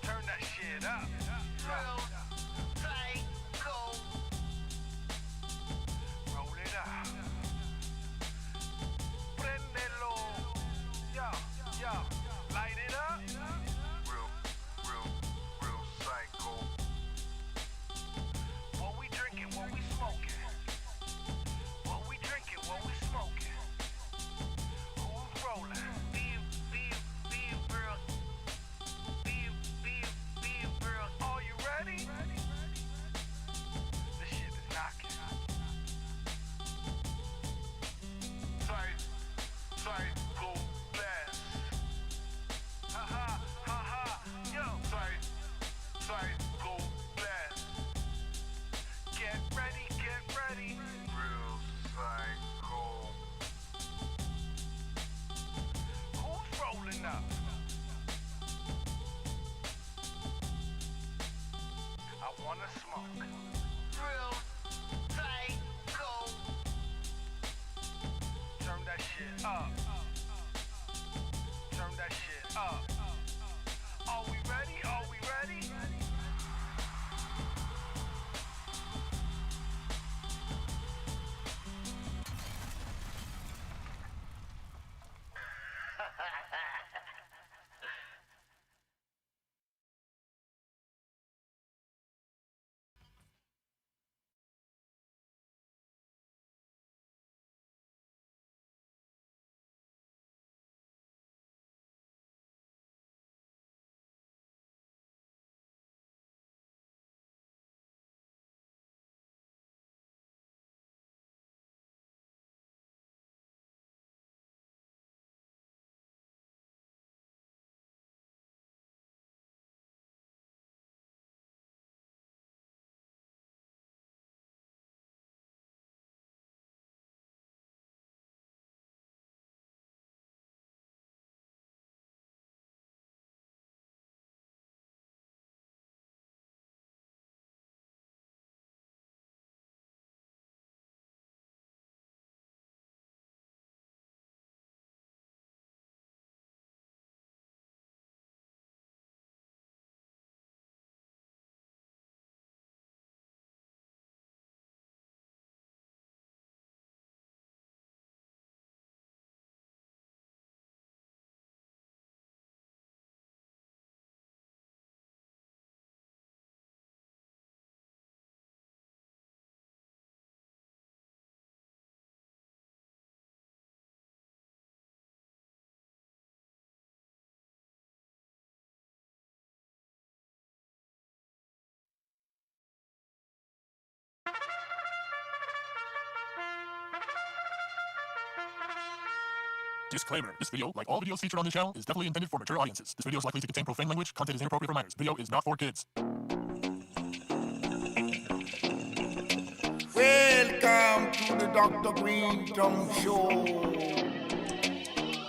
Turn that shit up. Real psycho. Roll it up. Prendelo. Yeah. Light it up. Real psycho. What we drinking, what we smoking. What we drinking, what we smoking. Who's rolling? Being real. Being real. Are you ready? This shit is knocking. Psycho blast. Ha, yo. Psycho blast. Get ready. Real psycho. Who's rolling up? I wanna smoke. Real psycho. Turn that shit up. Turn that shit up. Are we ready? Disclaimer. This video, like all videos featured on this channel, is definitely intended for mature audiences. This video is likely to contain profane language. Content is inappropriate for minors. Video is not for kids. Welcome to the Dr. Greenthumb Show.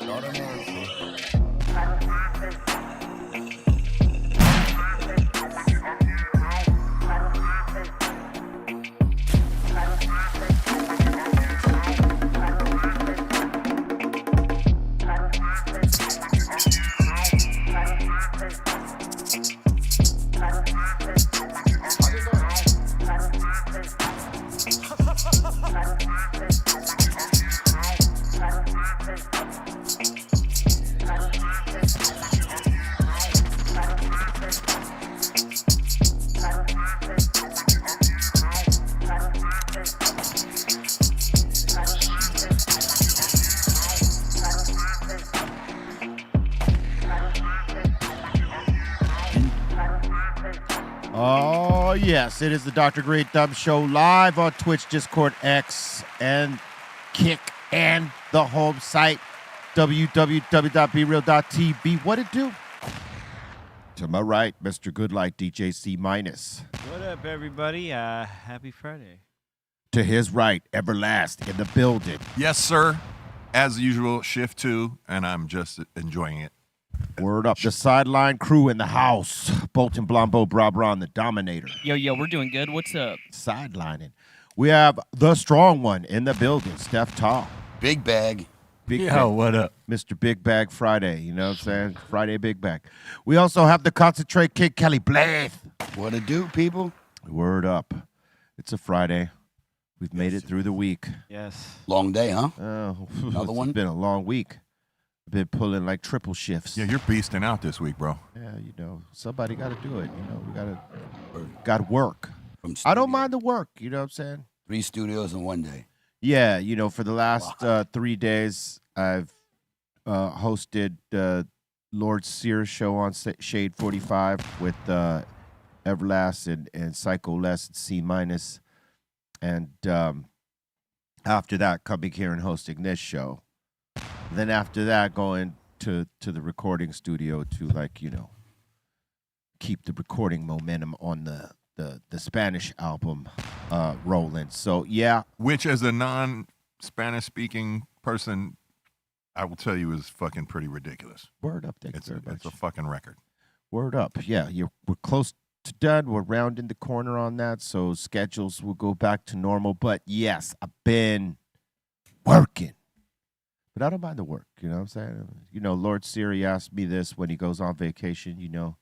Lord of mercy. Oh, yes, it is the Dr. Greenthumb Show live on Twitch, Discord, X, and Kick, and the home site, www.BREALTV. What it do? To my right, Mr. Goodlight, DJ C-. What up, everybody? Happy Friday. To his right, Everlast in the building. Yes, sir. As usual, shift 2, and I'm just enjoying it. Word up. The sideline crew in the house. Bolton, Blombo, Brabron, the Dominator. Yo, we're doing good. What's up? Sidelining. We have the strong one in the building, Steftone. Big bag. Big Yo, Bag. what up? Mr. Big Bag Friday, you know what I'm saying? Friday Big Bag. We also have the Concentrate Kid Kelly Blythe. What to do, people? Word up. It's a Friday. We've made it through the week. Yes. Long day, huh? Oh, Another one? It's been a long week. I've been pulling like triple shifts. Yeah, you're beasting out this week, bro. Yeah, you know, somebody got to do it. You know, we got to work. From I don't studio. mind the work. You know what I'm saying? 3 studios in one day. Yeah, you know, for the last 3 days, I've hosted Lord Sears show on Shade 45 with Everlast and Psycho Less and C minus, and after that, coming here and hosting this show. Then after that, going to the recording studio to, like, you know, keep the recording momentum on the Spanish album rolling. So yeah, Which, as a non-Spanish speaking person, I will tell you is fucking pretty ridiculous. word up. Thank It's you a, very much. it's a fucking record. Word up. Yeah, we're close to done. We're rounding the corner on that, so schedules will go back to normal. But yes, I've been working. But I don't mind the work, you know what I'm saying? You know, Lord Siri asked me this when he goes on vacation, you know.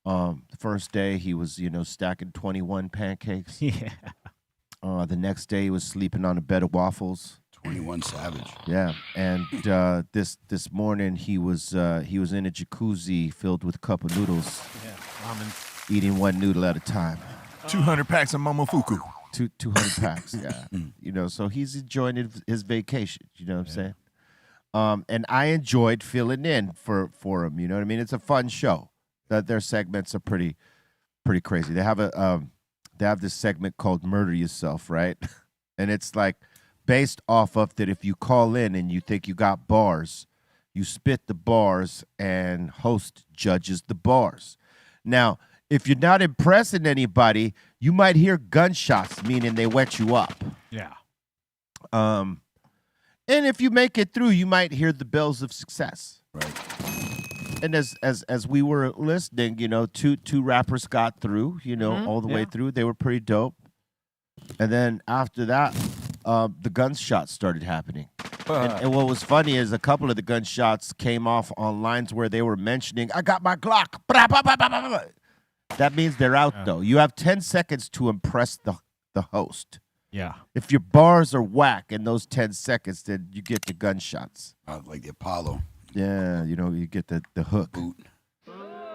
The first day he was, you know, stacking 21 pancakes. Yeah. The next day he was sleeping on a bed of waffles. 21 Savage. Yeah, and this morning he was in a jacuzzi filled with cup of noodles, Yeah. Ramen. eating one noodle at a time. 200 packs of Momofuku. 200 packs, yeah. You know, so he's enjoying his vacation. You know what I'm saying? And I enjoyed filling in for him. You know what I mean? It's a fun show. Their segments are pretty crazy. They have this segment called "Murder Yourself," right? And it's like based off of that. If you call in and you think you got bars, you spit the bars, and host judges the bars. Now, if you're not impressing anybody, you might hear gunshots, meaning they wet you up. Yeah. And if you make it through, you might hear the bells of success. Right. And as we were listening, you know, two rappers got through, you know, all the way through. They were pretty dope. And then after that, the gunshots started happening. And what was funny is a couple of the gunshots came off on lines where they were mentioning, "I got my Glock." Blah, blah, blah, blah, blah, blah. That means they're out, though. You have 10 seconds to impress the host. Yeah. If your bars are whack in those 10 seconds, then you get the gunshots. Like the Apollo. Yeah, you know, you get the hook. Boot.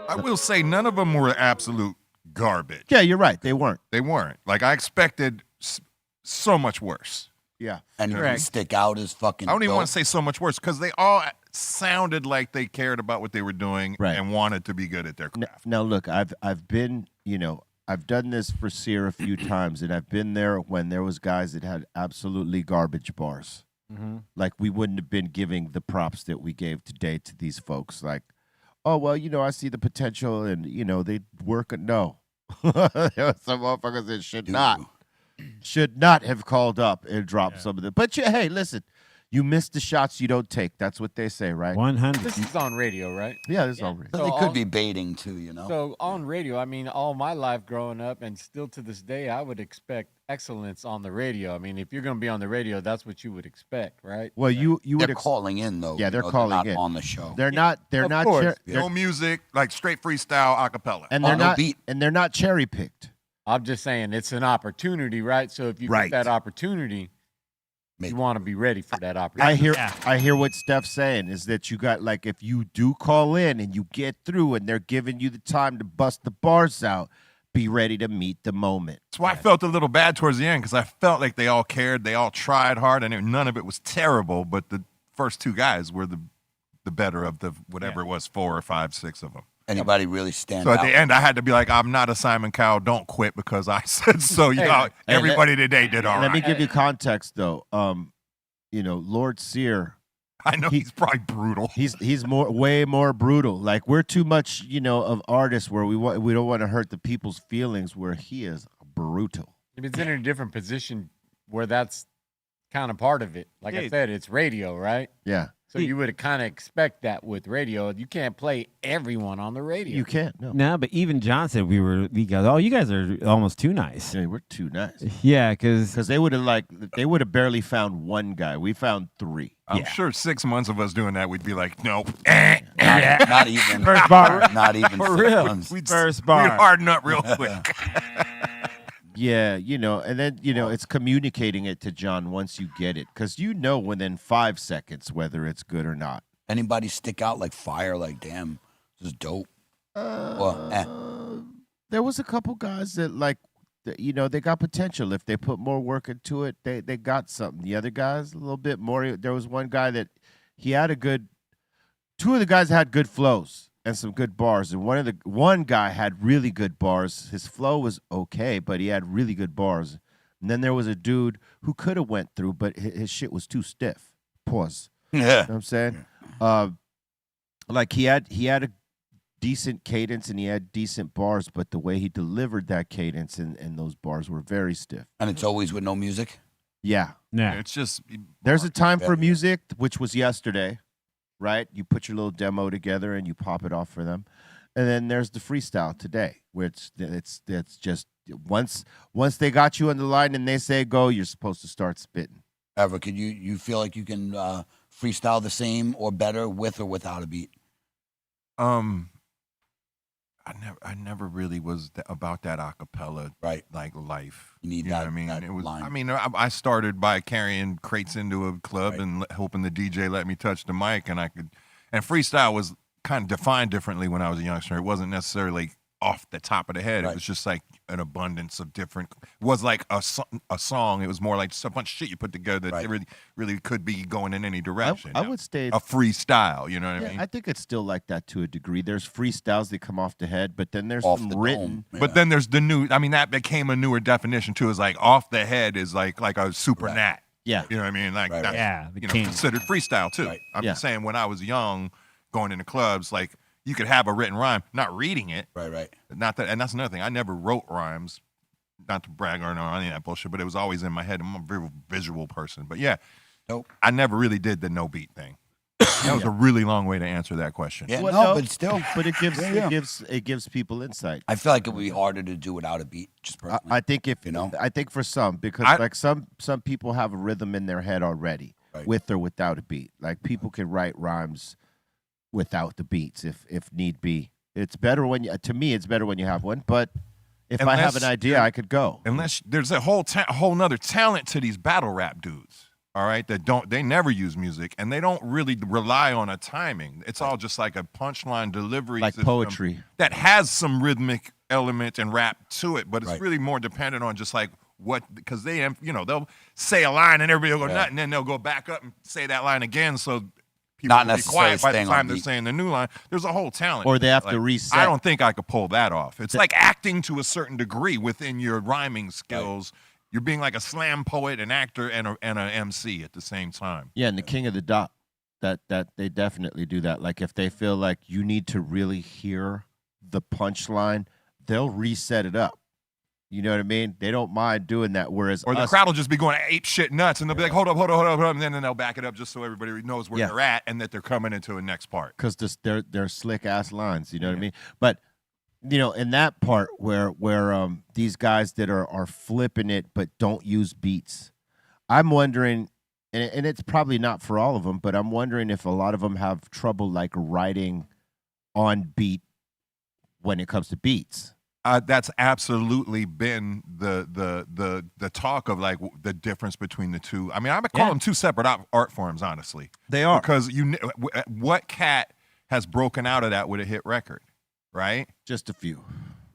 I will say none of them were absolute garbage. Yeah, you're right. They weren't. They weren't. Like, I expected so much worse. Yeah. And you Correct. stick out as fucking I don't even dope. want to say so much worse because they all sounded like they cared about what they were doing Right. and wanted to be good at their Now, craft. now look, I've been, you know, I've done this for Sear a few times, and I've been there when there was guys that had absolutely garbage bars. Mm-hmm. Like, we wouldn't have been giving the props that we gave today to these folks. Like, oh, well, you know, I see the potential, and, you know, they work. No. There were some motherfuckers that should not have called up and dropped some of them. But, hey, listen, you miss the shots you don't take. That's what they say, right? 100. This is on radio, right? Yeah, this is already. But So they all- could be baiting too, you know. So on radio, I mean, all my life growing up and still to this day, I would expect excellence on the radio. I mean, if you're going to be on the radio, that's what you would expect, right? Well, you would they're calling in though. Yeah, they're you know, calling not in. on the show. They're not. They're Of not. course. No music, like straight freestyle a cappella. And they're no not. beat. And they're not cherry picked. I'm just saying it's an opportunity, right? So if you Right. get that opportunity, Make- you want to be ready for that opportunity. I hear what Steph's saying is that you got, like, if you do call in and you get through and they're giving you the time to bust the bars out, be ready to meet the moment. That's why I felt a little bad towards the end because I felt like they all cared, they all tried hard, and none of it was terrible. But the first two guys were the better of the whatever it was, 4 or 5, 6 of them. Anybody really stand So out? at the end, I had to be like, I'm not a Simon Cowell, don't quit because I said so. Y'all, everybody today did all Let me right. give you context, though. You know, Lord Sear, I know he's probably brutal. he's way more brutal. Like, we're too much, you know, of artists where we don't want to hurt the people's feelings. Where he is brutal. If it's in a different position where that's kind of part of it. Like I said, it's radio, right? Yeah. So you would kind of expect that with radio. You can't play everyone on the radio. You can't. No. No, but even John said we guys. Oh, you guys are almost too nice. Yeah, we're too nice. Yeah, because they would have barely found one guy. We found 3. I'm sure 6 months of us doing that, we'd be like, nope. Not even. First bar. Not even. For 6 real. months. We'd bar. harden up real quick. Yeah, and then, it's communicating it to John once you get it. Because within 5 seconds whether it's good or not. Anybody stick out like fire? Like, damn, this is dope. There was a couple guys that, they got potential. If they put more work into it, they got something. The other guys, a little bit more. There was one guy that he had two of the guys had good flows and some good bars. And one guy had really good bars. His flow was okay, but he had really good bars. And then there was a dude who could have went through, but his shit was too stiff. Pause. Yeah. You know what I'm saying? He had a decent cadence and he had decent bars, but the way he delivered that cadence and those bars were very stiff. And it's always with no music? Yeah. It's just There's a time for music, which was yesterday, right? You put your little demo together and you pop it off for them. And then there's the freestyle today, where it's just once they got you on the line and they say go, you're supposed to start spitting. Ever, could you feel like you can freestyle the same or better with or without a beat? I never really was about that acapella like life. You need know that. what I mean, that it was. line. I mean, I started by carrying crates into a club and hoping the DJ let me touch the mic, and and freestyle was kind of defined differently when I was a youngster. It wasn't necessarily off the top of the head. It was just like an abundance of different. It was like a song. It was more like just a bunch of shit you put together that really could be going in any direction. I would say a freestyle. You know what I mean? I think it's still like that to a degree. There's freestyles that come off the head, but then there's off some the written. dome. But then there's the new. I mean, that became a newer definition too. Is like off the head is like a super nat. Yeah. You know what I mean? Like that's, the you king. know, considered freestyle too. I'm just saying when I was young, going into clubs, like you could have a written rhyme, not reading it. Right. Not that, and that's another thing. I never wrote rhymes, not to brag or any of that bullshit, but it was always in my head. I'm a very visual person. But yeah, I never really did the no beat thing. That was a really long way to answer that question. Yeah, Well, but still. But it gives people insight. I feel like it would be harder to do without a beat, just personally. I think I think for some, because like some people have a rhythm in their head already, with or without a beat. Like people can write rhymes without the beats if need be. It's better it's better when you have one. But if I have an idea, I could go. Unless there's a whole nother talent to these battle rap dudes. All right, they never use music and they don't really rely on a timing. It's all just like a punchline delivery, like poetry that has some rhythmic element and rap to it, but it's really more dependent on just like because they'll say a line and everybody will go nuts, and then they'll go back up and say that line again, so people will be quiet by the time they're saying the new line. There's a whole talent, or they have to reset. I don't think I could pull that off. It's like acting to a certain degree within your rhyming skills. You're being like a slam poet, an actor, and an MC at the same time. Yeah, and the king of the dot, that they definitely do that. Like if they feel like you need to really hear the punchline, they'll reset it up. You know what I mean? They don't mind doing that. Whereas the crowd will just be going ape shit nuts, and they'll be like, hold up, and then they'll back it up just so everybody knows where they're at and that they're coming into a next part. Because they're slick ass lines. You know what I mean? But in that part where these guys that are flipping it but don't use beats, I'm wondering, and it's probably not for all of them, but I'm wondering if a lot of them have trouble like writing on beat when it comes to beats. That's absolutely been the talk of like the difference between the two. I mean, I would call them two separate art forms, honestly. They are, because what cat has broken out of that with a hit record? Right? Just a few.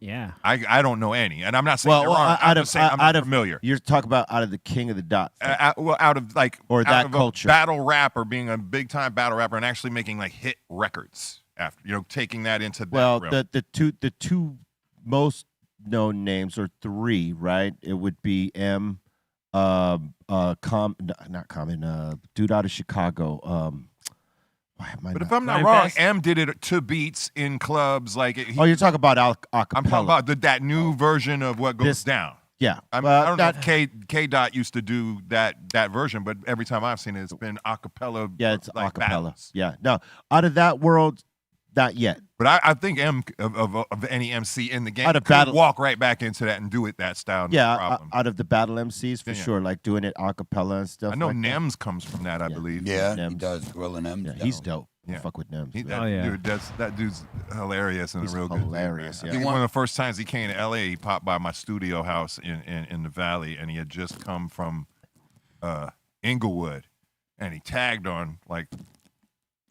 Yeah. I don't know any. And I'm not saying I'm not familiar. You're talking about out of the king of the dot. Out of like or that culture. Battle rapper, being a big time battle rapper and actually making like hit records after, taking that into that realm. the two most known names are three, right? It would be not Common, dude out of Chicago. But if I'm not wrong, M did it to beats in clubs. Like you're talking about acapella. I'm talking about that new version of what goes down. Yeah. I mean, Well, I don't know if K Dot used to do that version, but every time I've seen it, it's been a cappella. Yeah, it's like acapella. ballads. Yeah. No, out of that world, not yet. But I think of any MC in the game Out of could battle- walk right back into that and do it that style. No Yeah, problem. out of the battle MCs, for Yeah. sure, like doing it acapella and stuff. I know like that. Nems comes from that, I believe. Yeah, he Nems. does. Gorilla Nems. Yeah, he's dope. Yeah. Fuck with them. He, so. that, Oh, yeah. dude, that dude's hilarious and He's a real good dude, hilarious, man. yeah. I think one of the first times he came to LA, he popped by my studio house in the Valley, and he had just come from Inglewood, and he tagged on like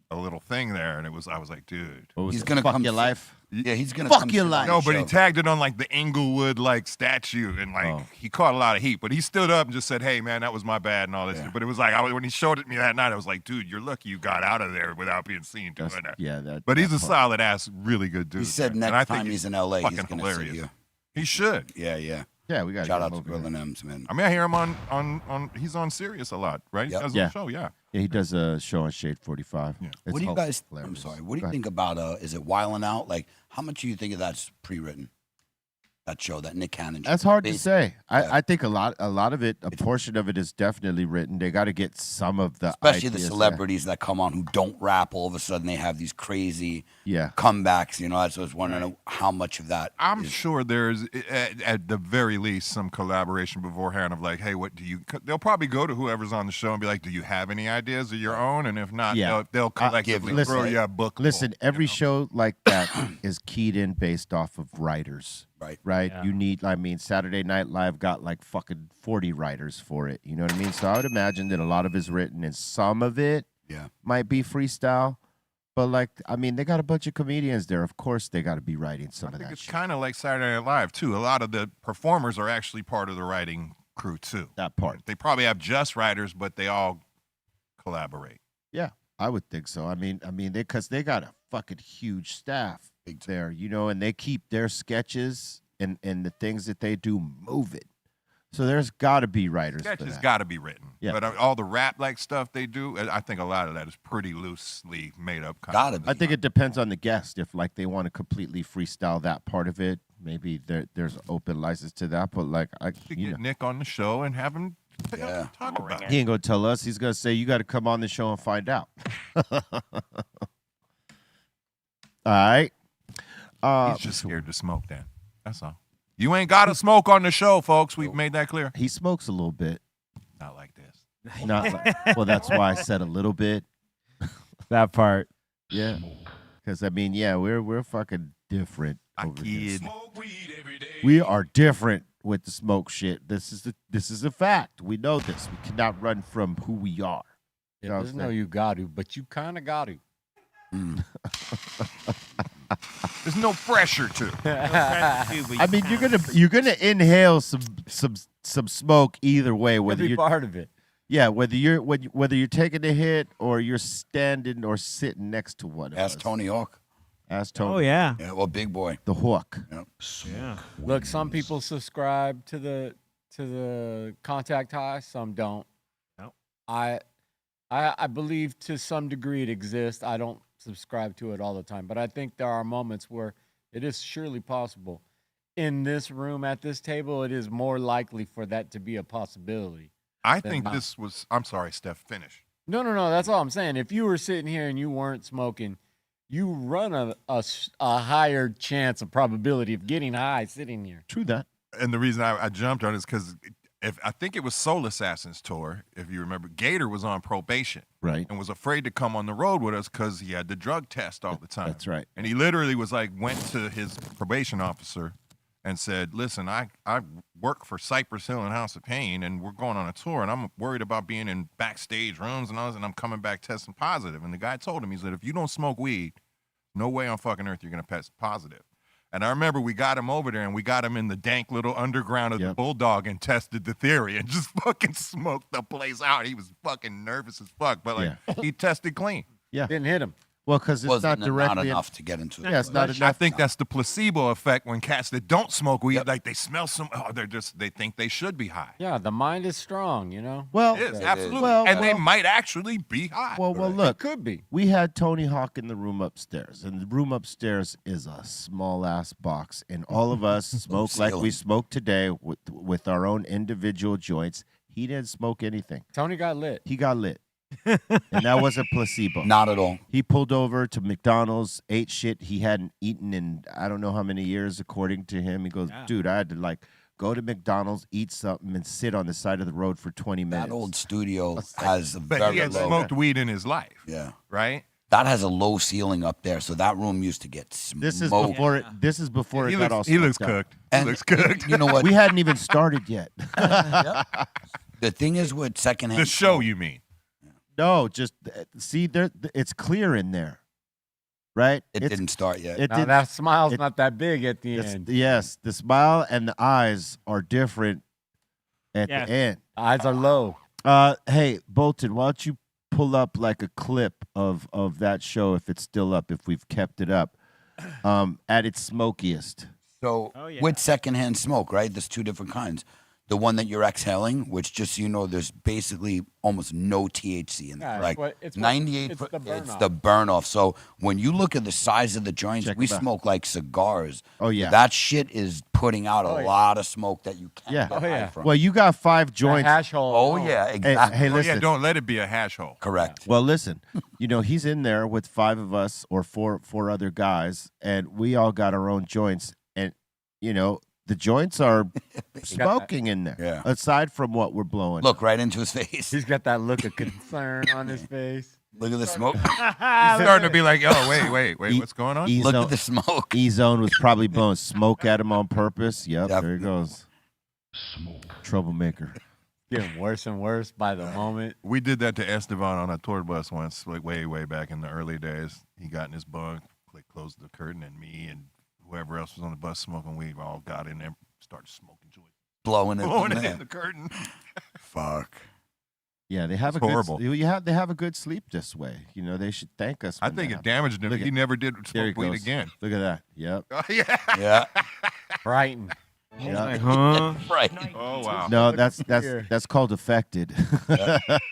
a little thing there, and I was like, dude. What was He's it? gonna fuck come your sit- life. Yeah, he's gonna Fuck come your sit on life. the No, but he show. tagged it on like the Inglewood like statue, and like Oh. he caught a lot of heat. But he stood up and just said, "Hey, man, that was my bad," and all this. Yeah. But it was like when he showed it to me that night, I was like, "Dude, you're lucky you got out of there without being seen doing That's- that." yeah, that. But he's that a part. solid ass, really good dude. He said man. And I next think time he's in LA, he's fucking gonna sit hilarious. here. He should. Yeah, yeah. Yeah, we got Shout out to Gorilla Nems, man. I mean, I hear him on he's on Sirius a lot, right? Yep. He does Yeah. a show, yeah. Yeah, he does a show on Shade 45. Yeah. It's What do you guys? I'm hilarious. sorry. What do Go you ahead. think about? Is it Wildin' Out? Like, how much do you think of that's pre-written? That show, that Nick Cannon. That's hard to Basi- say. Yeah. I think a lot of it, a portion of it is definitely written. They got to get some of the Especially the ideas there. celebrities that come on who don't rap. All of a sudden, they have these crazy Yeah. comebacks. You know, I was wondering how much of that. I'm is- sure there's at the very least some collaboration beforehand of like, hey, what do you? They'll probably go to whoever's on the show and be like, do you have any ideas of your own? And if not, Yeah. they'll collectively Listen, throw you a book. Listen, every show like that is keyed in based off of writers. Right. Right? Yeah. You need, I mean, Saturday Night Live got like fucking 40 writers for it. You know what I mean? So I would imagine that a lot of it is written and some of it Yeah. might be freestyle. But like, I mean, they got a bunch of comedians there. Of course they got to be writing some I of think that it's shit. kind of like Saturday Night Live too. A lot of the performers are actually part of the writing crew too. That part. They probably have just writers, but they all collaborate. Yeah, I would think so. I mean, because they got a fucking huge staff there, you know, and they keep their sketches and the things that they do moving. So there's got to be writers for Sketches that. got to be written. Yeah. But all the rap like stuff they do, I think a lot of that is pretty loosely made up. Gotta be. I think it depends on the guest. If like they want to completely freestyle that part of it, maybe there's open license to that. But like You get Nick on the show and have him talk about it. he ain't gonna tell us. He's gonna say you got to come on the show and find out. All right. He's just scared to smoke, Dan. That's all. You ain't got to smoke on the show, folks. We've made that clear. He smokes a little bit. Not like this. Not like, well, that's why I said a little bit. That part. Yeah. Because I mean, yeah, we're fucking different I over here. kid. We are different with the smoke shit. This is a fact. We know this. We cannot run from who we are. You know what There's I'm no saying? you got to, but you kind of got to. There's no pressure to. I mean, you're gonna inhale some smoke either way, whether Every you're part of it. yeah, whether you're taking a hit or you're standing or sitting next to one. of Ask us. Tony Hawk. Ask Tony. Oh yeah. Yeah, well, big boy. The hook. Yep. Yeah. Look, some people subscribe to the contact high, some don't. No. I believe to some degree it exists. I don't subscribe to it all the time, but I think there are moments where it is surely possible. In this room at this table, it is more likely for that to be a possibility. I Then think not. this was. I'm sorry, Steph. Finish. No, that's all I'm saying. If you were sitting here and you weren't smoking, you run a higher chance of probability of getting high sitting here. True that. And the reason I jumped on it is because if I think it was Soul Assassins tour, if you remember, Gator was on probation Right. and was afraid to come on the road with us because he had the drug test all the time. That's right. And he literally was like, went to his probation officer and said, listen, I work for Cypress Hill and House of Pain, and we're going on a tour, and I'm worried about being in backstage rooms and all this, and I'm coming back testing positive. And the guy told him, he said, if you don't smoke weed, no way on fucking earth you're going to test positive. And I remember we got him over there, and we got him in the dank little underground of the Yep. Bulldog and tested the theory and just fucking smoked the place out. He was fucking nervous as fuck, but like he tested clean. Yeah. Didn't hit him. Well, because it's Was not not directly. enough to get into. Yeah, it's not I enough. think that's the placebo effect when cats that don't smoke weed, Yep. like they smell some, they think they should be high. Yeah, the mind is strong, you know? Well, It is, It absolutely. is. Well, and they well- might actually be high. well, Right. look. Could be. We had Tony Hawk in the room upstairs, and the room upstairs is a small ass box, and all of us smoke like we ceiling. smoke today with our own individual joints. He didn't smoke anything. Tony got lit. He got lit, and that wasn't placebo. Not at all. He pulled over to McDonald's, ate shit he hadn't eaten in I don't know how many years, according to him. He goes, dude, I had to like go to McDonald's, eat something, and sit on the side of the road for 20 minutes. That old studio has a but very he had low. smoked weed in his life, Yeah. right? That has a low ceiling up there, so that room used to get smoked. This is before it. This is before He it got all. looks, he looks smoked out. cooked. And he looks cooked. You know what? We hadn't even started yet. The thing is with secondhand The show, you mean? No, just see there. It's clear in there, right? It It's- didn't start yet. It Now, did. that smile's it- not that big at the it's- end. yes, the smile and the eyes are different at Yeah. the end. Eyes are low. Hey, Bolton, why don't you pull up like a clip of that show if it's still up, if we've kept it up, at its smokiest. So Oh, yeah. with secondhand smoke, right? There's two different kinds. The one that you're exhaling, which just so you know, there's basically almost no THC in there. Yeah, it's like what- it's what- 98, it's the burn it's off. the burn off. So when you look at the size of the joints, Check we it out. smoke like cigars. Oh, yeah. That shit is putting out a Oh, yeah. lot of smoke that you can't Yeah. get Oh, high yeah. from. Well, you got 5 joints. The hash hole. Oh yeah, exactly. Hey, Oh, listen. yeah, don't let it be a hash hole. Correct. Well, listen, he's in there with 5 of us or four other guys, and we all got our own joints, and the joints are smoking in there. Yeah. Aside from what we're blowing. Look right into his face. He's got that look of concern on his face. Look at the smoke. He's starting to be like, oh, wait, what's going on? Look at the smoke. E-Zone was probably blowing smoke at him on purpose. Yep, there he Definitely. goes. Troublemaker. Getting worse and worse by the moment. We did that to Esteban on a tour bus once, like way back in the early days. He got in his bunk, like closed the curtain, and me and whoever else was on the bus smoking weed all got in there, started smoking joints, Blowing it. blowing in it there. in the curtain. Fuck. Yeah, they have It's a horrible. good. They have a good sleep this way. They should thank us. I when think that it happens. damaged him. Look He at- never did There he smoke weed goes. again. Look at that. Yep. Oh, yeah. Yeah. Brighton. Yep. Huh? Right. Oh, wow. No, that's here. called affected.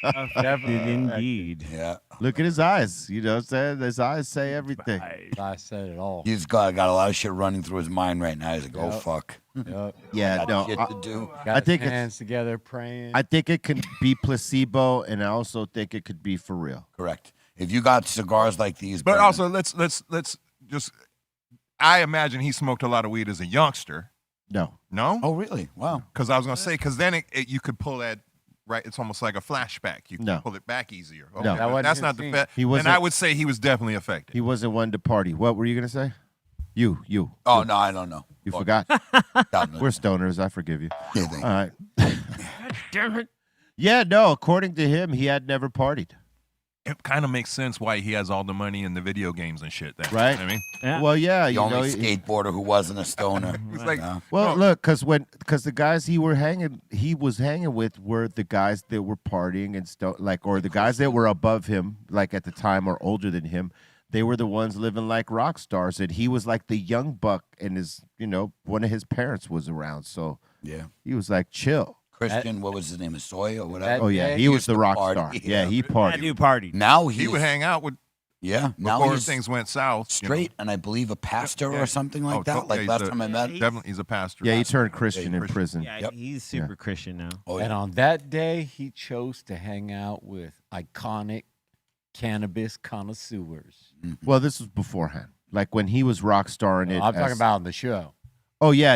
Affected indeed. Yeah. Look at his eyes. You know what I'm saying? His eyes say everything. I said it all. He's got a lot of shit running through his mind right now. He's like, oh Yep. fuck. Yep. Yeah, Got no. shit I, to do. Got I think his it's- hands together praying. I think it can be placebo, and I also think it could be for real. Correct. If you got cigars like these, But burning- also, let's just. I imagine he smoked a lot of weed as a youngster. No. No, oh really? Wow. because I was gonna say, because then you could pull that. Right, it's almost like a flashback. You can No. pull it back easier. Okay, No. but That wasn't that's his not the thing. fact. He And wasn't- I would say he was definitely affected. He wasn't one to party. What were you gonna say? You. Oh no, I don't know. You Fuck. forgot. Down the- We're stoners. I forgive you. Yeah, thank All you. right. Damn it. Yeah. No. According to him, he had never partied. It kind of makes sense why he has all the money in the video games and shit. Then, Right. You know what I mean, Yeah. Well, yeah. The You know. only skateboarder who wasn't a stoner. it's like, No. Well, No. look, because the guys he was hanging with were the guys that were partying and stuff, or the guys that were above him, like at the time, or older than him. They were the ones living like rock stars, and he was like the young buck, and one of his parents was around, so Yeah. he was like chill. Christian, what was his name? Soy or whatever. Oh yeah, Yeah, he he was used the to rock party, star. yeah. Yeah, he I partied. do party. Now he would hang out with Yeah. Now before he's things went south. straight and I believe a pastor Yeah. or something like Oh, that. Like he's last a- time I met. Definitely, he's a pastor. Yeah, he turned Christian in Christian. prison. Yeah, Yep. he's super Christian now. Oh, And yeah. on that day, he chose to hang out with iconic cannabis connoisseurs. Well, this was beforehand, like when he was rock starring it. I'm talking as- about on the show. Oh yeah.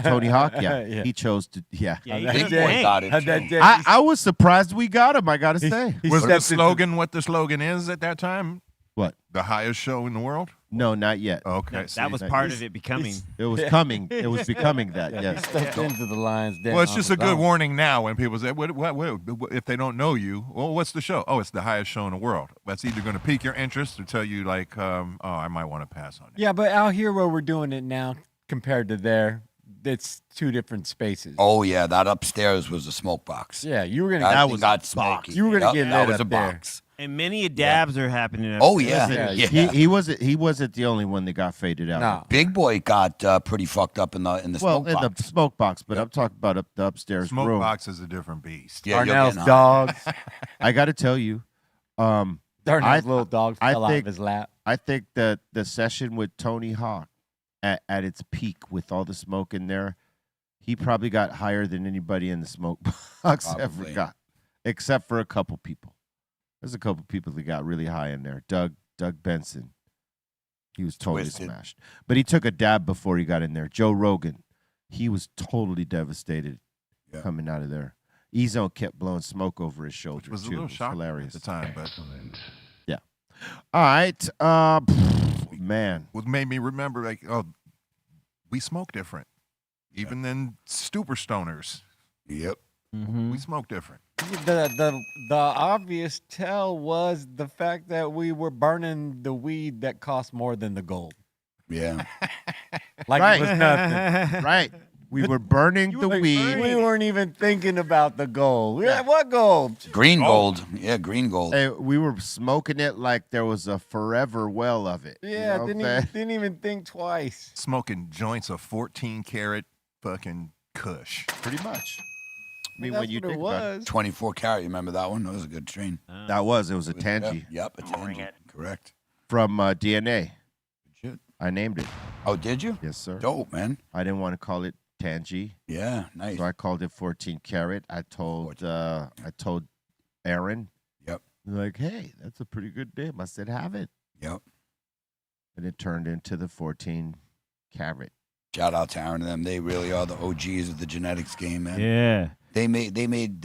Tony Hawk. Yeah, Yeah. he chose to. Yeah. Yeah, On he that could've Big boy hang. got it. On that too. day, I was surprised we got him. I gotta say. he Was the stepped into- slogan what the slogan is at that time? What? The highest show in the world? No, not yet. Okay. That see. was that- part he's- of it becoming. It was coming. It was becoming that. He Yes. stepped into the lion's den. Well, it's on just his a good own. warning now when people say, what, if they don't know you, well, what's the show? Oh, it's the highest show in the world. That's either going to pique your interest or tell you, like, I might want to pass on it. Yeah, but out here where we're doing it now compared to there, it's two different spaces. Oh yeah, that upstairs was a smoke box. Yeah, you were gonna That get thing got smoky. You were gonna Yep, get that lit was a up there. box. And many dabs are happening. Oh, yeah. Listen, he wasn't the only one that got faded out. No. Big Boy got pretty fucked up in the smoke in box. the smoke box, but I'm talking about the upstairs Smoke room. box is a different beast. Yeah, you're Darnell's getting dogs. I got to tell you, Darnell's little dog I fell out think- of his lap. I think that the session with Tony Hawk at its peak with all the smoke in there, he probably got higher than anybody in the smoke box ever Probably. got, except for a couple people. There's a couple people that got really high in there. Doug Benson, he was totally Twisted. smashed. But he took a dab before he got in there. Joe Rogan, he was totally devastated coming out of there. E-Zone kept blowing smoke over his shoulder, Which was a too. little It was shocking hilarious. at the time, but Yeah. All right. Man. what made me remember, like, oh, we smoke different, even than super stoners. Yep. We smoke different. The obvious tell was the fact that we were burning the weed that cost more than the gold. Yeah. Like Right. it was nothing. Right. We were burning the weed. We weren't even thinking about the gold. Yeah, what gold? Green gold. Yeah, green gold. Hey, we were smoking it like there was a forever well of it. Yeah, you know what I'm saying? didn't even think twice. Smoking joints of 14 karat fucking Kush. Pretty much. I mean, That's when you what it think about it, was. 24 karat. You remember that one? That was a good strain. it was a Tangy Yep, a Tangy. Correct. from DNA. Shit. I named it. Oh, did you? Yes, sir. Dope, man. I didn't want to call it Tangy, Yeah, nice. so I called it 14 karat. I told Aaron, Yep. like, hey, that's a pretty good name. I said, have it, Yep. and it turned into the 14 karat. Shout out to Aaron and them. They really are the OGs of the genetics game, man. Yeah. They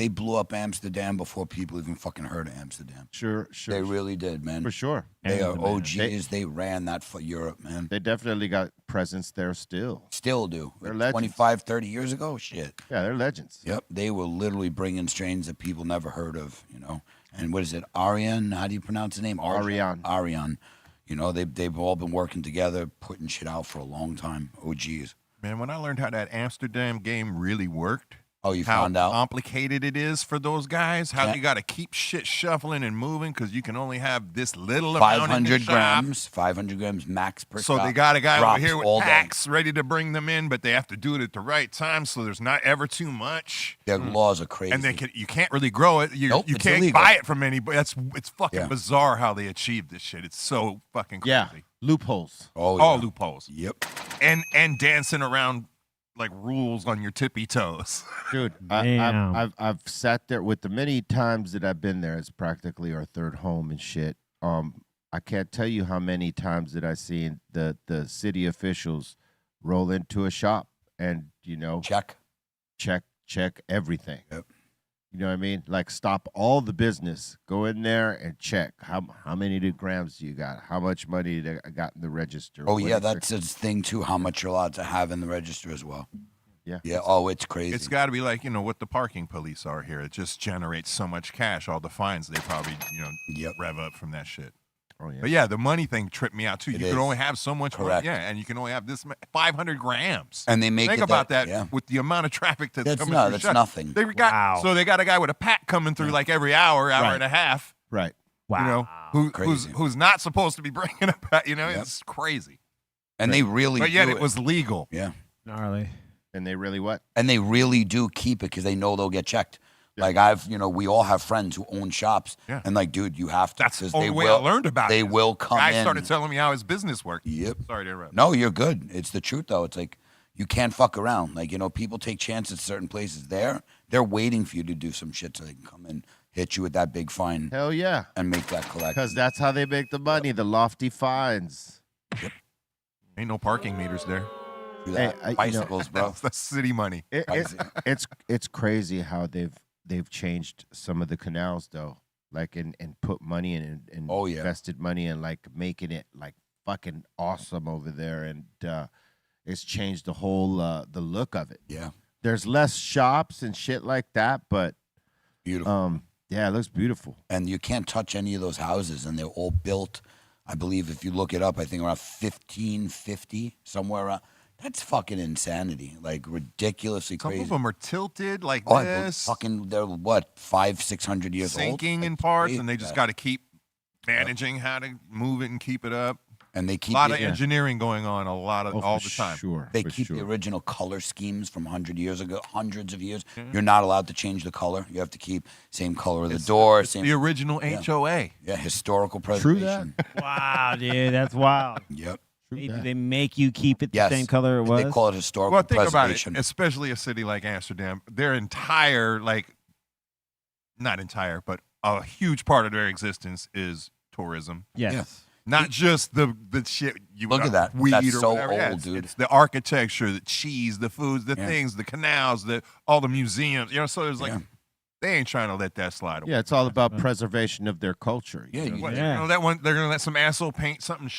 blew up Amsterdam before people even fucking heard of Amsterdam. Sure. They really did, man. For sure. They are Amsterdam. OGs. They ran that for Europe, man. They definitely got presence there still. Still do. They're Like legends. 25, 30 years ago, shit. Yeah, they're legends. Yep. They were literally bringing strains that people never heard of, you know. And what is it? Arian? How do you pronounce the name? Arian. Arian. You know, they've all been working together, putting shit out for a long time. OGs. Man, when I learned how that Amsterdam game really worked, Oh, you how found out? complicated it is for those guys, how Yeah. you got to keep shit shuffling and moving because you can only have this little amount in the 500 shop. grams. 500 grams max per So shot. they got a guy over Drops here with all day. packs ready to bring them in, but they have to do it at the right time, so there's not ever too much. Their laws are crazy. And you can't really grow it. You Nope, you it's can't illegal. buy it from anybody. It's fucking Yeah. bizarre how they achieved this shit. It's so fucking crazy. Yeah. Loopholes. oh, All yeah. loopholes. Yep. And dancing around like rules on your tippy toes. Dude, Damn. I've sat there with the many times that I've been there. It's practically our third home and shit. I can't tell you how many times that I've seen the city officials roll into a shop and, you know, Check. check everything. Yep. You know what I mean? Like stop all the business, go in there and check how many grams do you got? How much money they got in the register? Oh, What yeah, is that's a thing, too, how much you're allowed to have in the register as well. Yeah. Yeah, oh, it's crazy. It's got to be like, what the parking police are here. It just generates so much cash. All the fines they probably, Yep. rev up from that shit. Oh yeah. But yeah, the money thing tripped me out too. It You is. can only have so much money. Correct. Yeah, and you can only have this 500 grams. And they make Think it about that yeah. with the amount of traffic that's That's coming no- through. that's shut. nothing. They got Wow. so they got a guy with a pack coming through like every hour Right. and a half. Right. Wow. Who's not supposed to be bringing a pack. Yep. It's crazy. And they really But yet do it was legal. Yeah. Gnarly. And they really what? And they really do keep it because they know they'll get checked. Like we all have friends who own shops. Yeah. And like, dude, you have to. That's the 'cause only they way will, I learned about They it. will come Guy in. started telling me how his business worked. Yep. Sorry to interrupt. No, you're good. It's the truth, though. It's like you can't fuck around. Like, people take chances at certain places there. They're waiting for you to do some shit so they can come in, hit you with that big fine, Hell yeah. and make that collection. Because that's how they make the money, the lofty fines. Ain't no parking meters there. Do that. Hey, Bicycles, bro. That's city money. It's crazy how they've changed some of the canals though, like and put money in and Oh, yeah. invested money in like making it like fucking awesome over there, and it's changed the whole the look of it. Yeah. There's less shops and shit like that, but Beautiful. yeah, it looks beautiful. And you can't touch any of those houses, and they're all built. I believe if you look it up, I think around 1550, somewhere around. That's fucking insanity, like ridiculously Some crazy. of them are tilted like I believe this, fucking, they're what 500-600 years old. sinking Like, in parts, crazy, and they just yeah. got to keep managing how to move it and keep it up. And they A keep lot of engineering going on, all the time. Sure. They for keep sure. the original color schemes from hundreds of years. You're not allowed to change the color. You have to keep same color of the door, It's same the original HOA. historical True that. preservation. Wow, dude, that's wild. Yep. They, do they make you keep it the Yes. same color it was? They call it historical Well, think about it, preservation. especially a city like Amsterdam. Their entire, not entire, but a huge part of their existence is tourism. yes. Yeah. Not just the shit you Look at that. weed That's or so whatever. Yeah, old, dude. It's the architecture, the cheese, the foods, the Yeah. things, the canals, all the museums. So there's Yeah. they ain't trying to let that slide away. Yeah, it's all about preservation of their culture. Yeah, you- What, Yeah. that one, they're gonna let some asshole paint something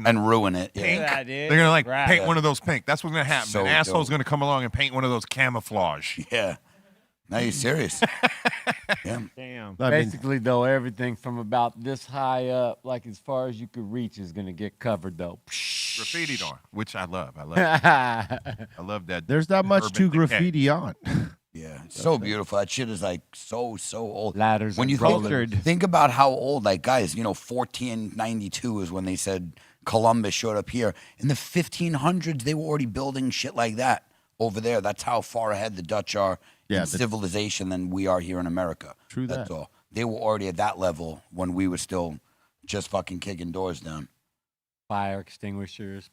and ruin it. Yeah. pink. Yeah, dude. They're gonna Right. paint one of those pink. That's what's gonna happen. So An asshole's dope. gonna come along and paint one of those camouflage. Yeah. Now you're serious. Yeah. Damn. I mean, Basically, though, everything from about this high up, like as far as you could reach, is going to get covered, though. Graffitied on, which I love. I love that. there's not much urban to decay. graffiti on. Yeah. It's so beautiful. That shit is so old. Ladders When and you rollers. think about how old, guys, 1492 is when they said Columbus showed up here. In the 1500s, they were already building shit like that over there. That's how far ahead the Dutch are Yeah, in the- civilization than we are here in America. True That's that. all. They were already at that level when we were still just fucking kicking doors down. Fire extinguishers.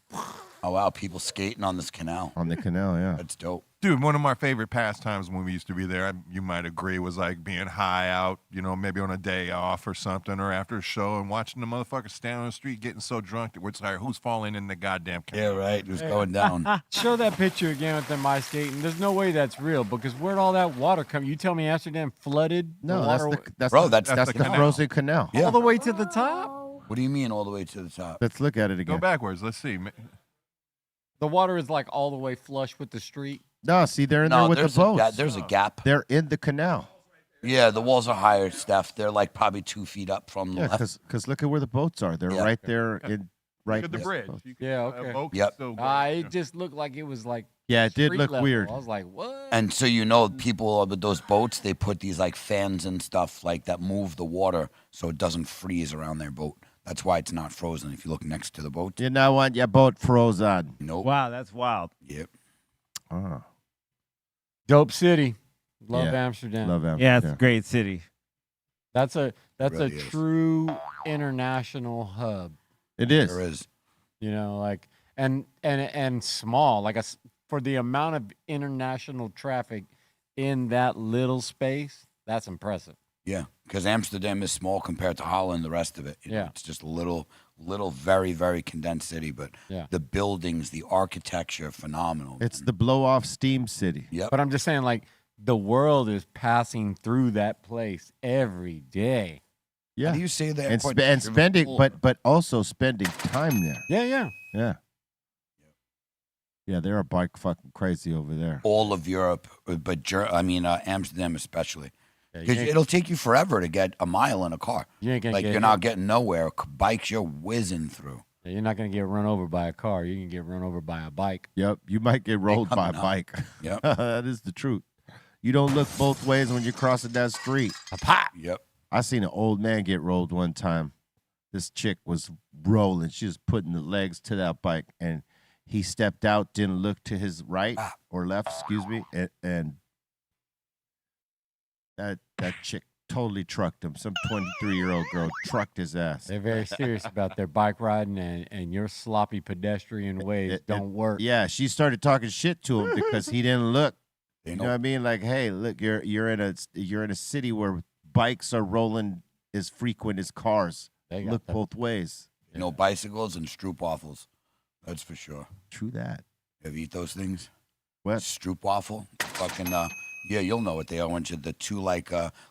Oh, wow. People skating on this canal. On the canal, yeah. That's dope. Dude, one of my favorite pastimes when we used to be there, you might agree, was being high out, maybe on a day off or something, or after a show, and watching the motherfuckers stand on the street getting so drunk that we're like, who's falling in the goddamn Yeah, canal? right. It was going down. Show that picture again with them ice skating. There's no way that's real because where'd all that water come? You tell me Amsterdam flooded? No, the that's water the Bro, that's that's the the canal. frozen canal. Yeah. all the way to the top? What do you mean all the way to the top? Let's look at it Go again. backwards. Let's see. The water is like all the way flush with the street. No, see, they're in there No, with the boats. there's a gap. They're in the canal. Yeah, the walls are higher, Steph. They're probably 2 feet up from the Yeah, left. because look at where the boats are. They're Yeah. right there in right. Look at the next to bridge. boats. You can- Yeah, a okay. boat can Yep. still go. It just looked like it was like Yeah, it did street look level. weird. I was like, what? And so people with those boats, they put these fans and stuff that move the water so it doesn't freeze around their boat. That's why it's not frozen. If you look next to the boat, You know what? Your boat froze on. nope. Wow, that's wild. Yep. Oh, Dope city. Love Yeah. Amsterdam. love Amsterdam. Yeah, it's a great city. That's a Really is. true international hub. It is. There is. And small, for the amount of international traffic in that little space, that's impressive. Yeah, because Amsterdam is small compared to Holland, the rest of it. Yeah. It's just a little, very, very condensed city, but Yeah. the buildings, the architecture, phenomenal. It's the blow off steam city. Yep. But I'm just saying, the world is passing through that place every day. Yeah. How do you say that? and spending, but also spending time there. Yeah. Yeah. Yeah, they're bike fucking crazy over there. all of Europe, but Amsterdam especially. Yeah, you Because ain't- it'll take you forever to get a mile in a car. You ain't gonna get You're hit. not getting nowhere. Bikes, you're whizzing through. You're not gonna get run over by a car. You can get run over by a bike. Yep, you might get rolled by a coming up. bike. Yep. That is the truth. You don't look both ways when you're crossing that street. Yep. I seen an old man get rolled one time. This chick was rolling. She was putting the legs to that bike, and he stepped out, didn't look to his right or left, excuse me, and that chick totally trucked him. Some 23-year-old girl trucked his ass. They're very serious about their bike riding, and your sloppy pedestrian ways don't work. Yeah, she started talking shit to him because he didn't look. They You know what I mean? Like, hey, look, you're in a city where bikes are rolling as frequent as cars. They got Look the- both ways. No bicycles and stroopwafels. That's for sure. True that. Have you eat those things? What? Stroopwafel? Fucking, yeah, you'll know what they are. Once you the two,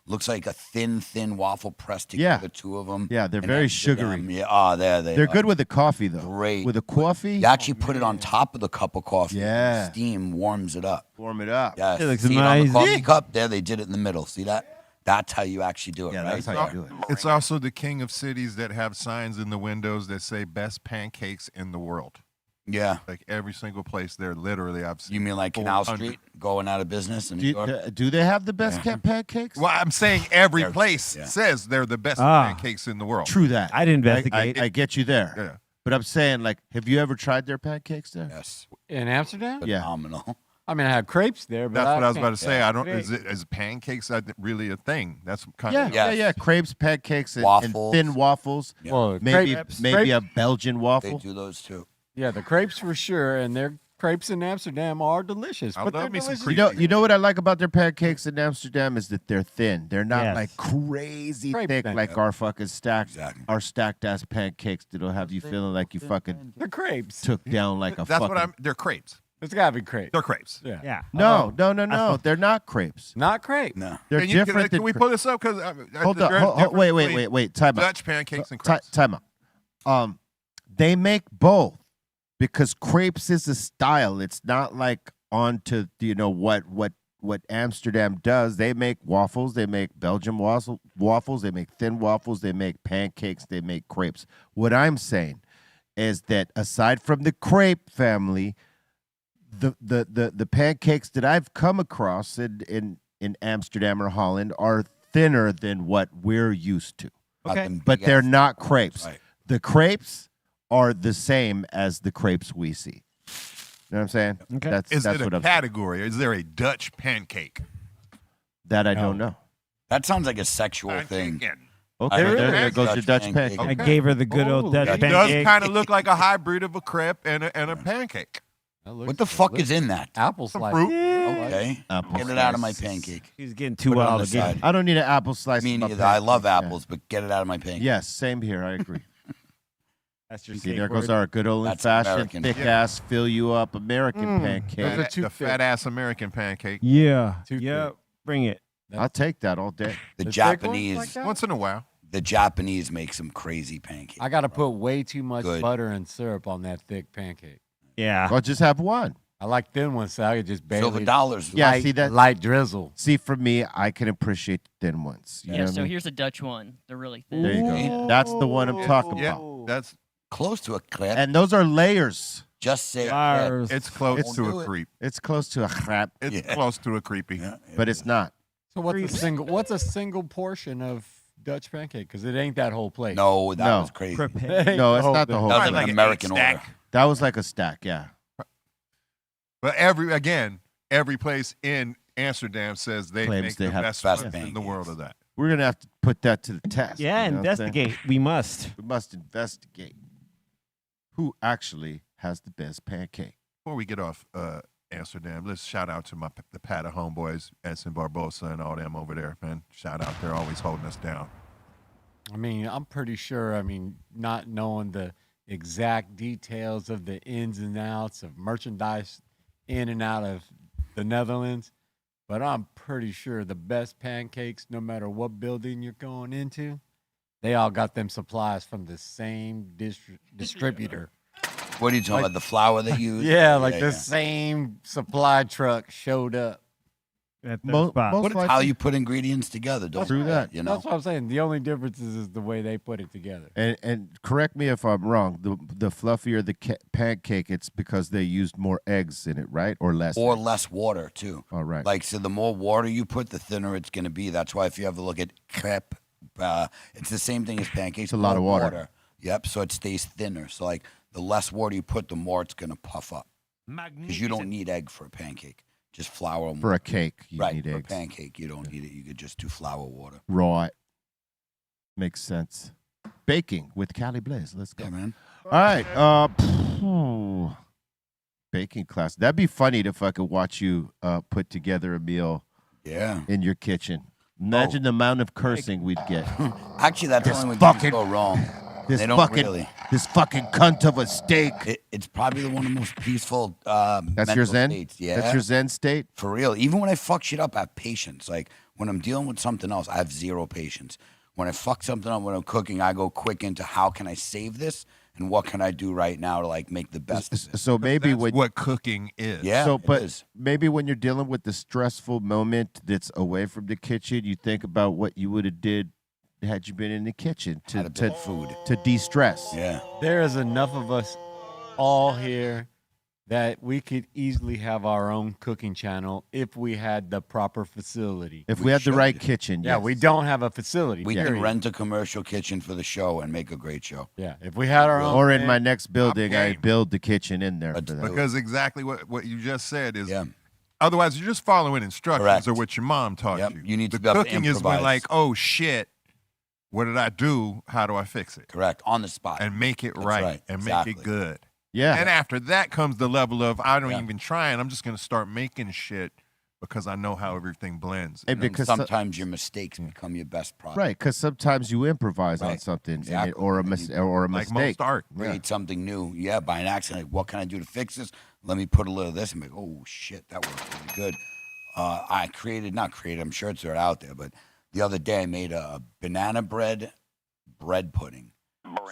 looks like a thin waffle pressed together, the two of them. Yeah, they're And very then sugary. Yeah, they They're are. good with the coffee though. Great. With the coffee, You actually put it on top of the cup of coffee. Yeah. Steam warms it up. warm it up. Yes. It looks See it on the coffee amazing. cup? There, they did it in the middle. See that? That's how you actually do it, Yeah, right? that's how you do it. It's also the king of cities that have signs in the windows that say "best pancakes in the world." Yeah. Like every single place there, literally, I've seen. You mean like Canal 400. Street going out of business in New York? Do they have the best pancakes? Well, I'm saying every They're- place yeah. says they're the best Ah. pancakes in the world. True that. I'd investigate. I get you there. Yeah. But I'm saying, like, have you ever tried their pancakes there? Yes. In Amsterdam? Yeah. Phenomenal. I mean, I had crepes there, but That's what I was can't- about to say. I don't. Yeah. Is pancakes really a thing? That's kind Yeah, of. Yes. Crepes, pancakes, and Waffles. thin waffles. Yeah. Well, Maybe crepes, maybe crepes- a Belgian They waffle. do those too. Yeah, the crepes for sure, and their crepes in Amsterdam are delicious. I but love they're me some delicious. crepe. You know what I like about their pancakes in Amsterdam is that they're thin. They're not Yes. like crazy Crepe thick thing. like our fucking Exactly. stacked ass pancakes that'll have you feeling like you fucking The crepes. took down like a That's fucking. what I'm. They're crepes. It's gotta be crepes. They're crepes. Yeah. Yeah. No, they're not crepes. Not crepe. No. They're Can, you, different. can we than pull this up? Because hold on, wait. Time out. Dutch pancakes and crepes. Time out. They make both because crepes is a style. It's not like onto what Amsterdam does. They make waffles. They make Belgian waffles. They make thin waffles. They make pancakes. They make crepes. What I'm saying is that aside from the crepe family, the pancakes that I've come across in Amsterdam or Holland are thinner than what we're used to. Not Okay. them But big they're ass- not crepes. Right. The crepes are the same as the crepes we see. You know what I'm saying? Okay. That's Is it what a I'm category? Is there a Dutch pancake? that I don't know. That sounds like a sexual thing. Pancake. Okay, heard there of goes your Dutch pancake. pancake. I gave her the good old Oh, Dutch it It pancake. does kind of look like a hybrid of a crepe and a pancake. That looks What the fuck delicious. is in that? Apple Some slice? fruit. Okay. Apple Get it out of my slices. pancake. He's getting too Put it on wild the again. side. I don't need an apple slice. Me in my neither. I love pancake, yeah. apples, but get it out of my pancake. Yes, same here. I agree. That's your See, safe there goes word. our good old That's fashioned American. thick Yeah. ass fill you up American pancake. Those are too The thick. fat ass American pancake. Yeah. Too Yeah. thick. Bring it. I'll take that all day. The The thick ones Japanese, like that? Once in a while. the Japanese make some crazy pancakes. I gotta put way too much Good. butter and syrup on that thick pancake. Yeah. I'll just have one. I like thin ones, so I could just Silver barely dollars. Yeah, light, see that- light drizzle. See, for me, I can appreciate the thin ones. You know Yeah, what I so mean? here's a Dutch one. They're really thin. There you go. That's the one I'm talking Yeah, about. that's Close to a crepe. And those are layers. Just say Bars. it's close It's- to do a it. creep. It's close to a crap, It's Yeah. close to a creepy. Yeah, but it's not. So what's a single portion of Dutch pancake? Because it ain't that whole plate. No, that No. was crazy. Crepe. No, it's not the whole That was thing. like an an American eight-stack. order. That was like a stack, yeah. But every place in Amsterdam says they Claims make they the have best best ones in the pancakes. world of that. We're going to have to put that to the test. Yeah, you know what I'm saying? investigate. We must. We must investigate who actually has the best pancake. Before we get off Amsterdam, let's shout out to the Pata homeboys, Edson Barbosa and all them over there, man. Shout out, they're always holding us down. I mean, I'm pretty sure. I mean, not knowing the exact details of the ins and outs of merchandise in and out of the Netherlands, but I'm pretty sure the best pancakes, no matter what building you're going into, they all got them supplies from the same distributor. What are you talking about? The flour they use? Yeah, like the same supply truck showed up. At the Mo- spot. most What, likely- how you put ingredients together? Don't True forget, that. You know, That's what I'm saying. The only difference is the way they put it together. And correct me if I'm wrong. The fluffier the pancake, it's because they used more eggs in it, right? Or less? or less water too. All right. Like, so the more water you put, the thinner it's going to be. That's why if you ever look at crepe, it's the same thing as pancakes. It's a lot of more water. Yep. So it stays thinner. So like the less water you put, the more it's going to puff up. Because you don't need egg for a pancake. Just flour and For a cake, you right, need for eggs. a pancake, you don't need it. You could just do flour water. Right. Makes sense. Baking with Cali Blaze. Let's go. Yeah, man. All right. Baking class. That'd be funny to fucking watch you put together a meal Yeah. in your kitchen. Imagine the amount of cursing we'd get. Actually, that's This only when fucking- things go wrong. This They don't fucking really. this fucking cunt of a steak. It's probably one of the most peaceful That's mental your zen? states. Yeah. That's your zen state? For real. Even when I fuck shit up, I have patience. Like when I'm dealing with something else, I have zero patience. When I fuck something up when I'm cooking, I go quick into how can I save this and what can I do right now to like make the best of it. So maybe That's when what cooking is. Yeah. so it but is. maybe when you're dealing with the stressful moment that's away from the kitchen, you think about what you would have did had you been in the kitchen Had a bit of food. to de-stress. Yeah. There is enough of us all here that we could easily have our own cooking channel if we had the proper facility. If We we had the should. right kitchen, Yeah, yes. we don't have a facility. We can period. rent a commercial kitchen for the show and make a great show. Yeah, if we had our own. Or in man, my next building, I game. build the kitchen in there. Let's For do that. it. Because exactly what you just said is, Yeah. otherwise you're just following instructions Correct. or what your mom taught Yep. you. You need to the be able to cooking is when improvise. like, oh shit, what did I do? How do I fix it? Correct. On the spot. And make it That's right, right. and Exactly. make it good. Yeah. And after that comes the level of I don't Yeah. even try, and I'm just gonna start making shit because I know how everything blends. Hey, And then because sometimes your mistakes become your best product. right, because sometimes you improvise on Right. something Exactly. or a And you- or a Like mistake. most art. Create something new. Yeah, by an accident. Like, what can I do to fix this? Let me put a little of this and be like, oh shit, that works really good. I not created, I'm sure it's out there, but the other day I made a banana bread pudding.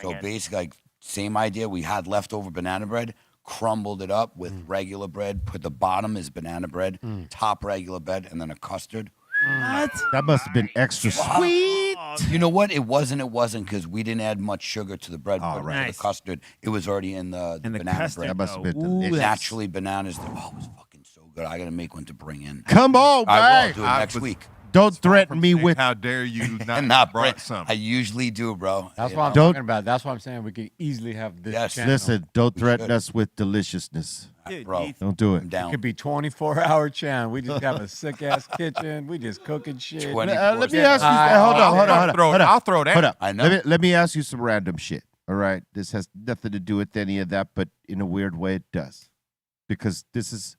So basically, like, same idea. We had leftover banana bread, crumbled it up with regular bread, put the bottom is banana bread, top regular bread, and then a custard. That must have been extra sweet. You know what? It wasn't because we didn't add much sugar to the bread, Oh, but right. to the custard. It was already in the And the banana custard, bread. That must have been Ooh, delicious. Naturally, bananas. Oh, it was fucking so good. I got to make one to bring in. Come on, I man. will do it I next was- week. Don't threaten From me saying, with. how dare you not, And not brought bring. some. I usually do, bro. That's You what I'm know? Don't- talking about. That's what I'm saying. We could easily have this Yes. channel. Listen, don't We threaten should. us with deliciousness. Dude, bro. Heath, Don't do I'm it. It down. could be 24-hour channel. We just have a sick-ass kitchen. We just cooking shit. 24/7. Let me ask you. I- Hold I'll on, hold on, hold on. throw- Hold on. I'll throw that. Hold up. I know. Let me ask you some random shit. All right. This has nothing to do with any of that, but in a weird way, it does, because this is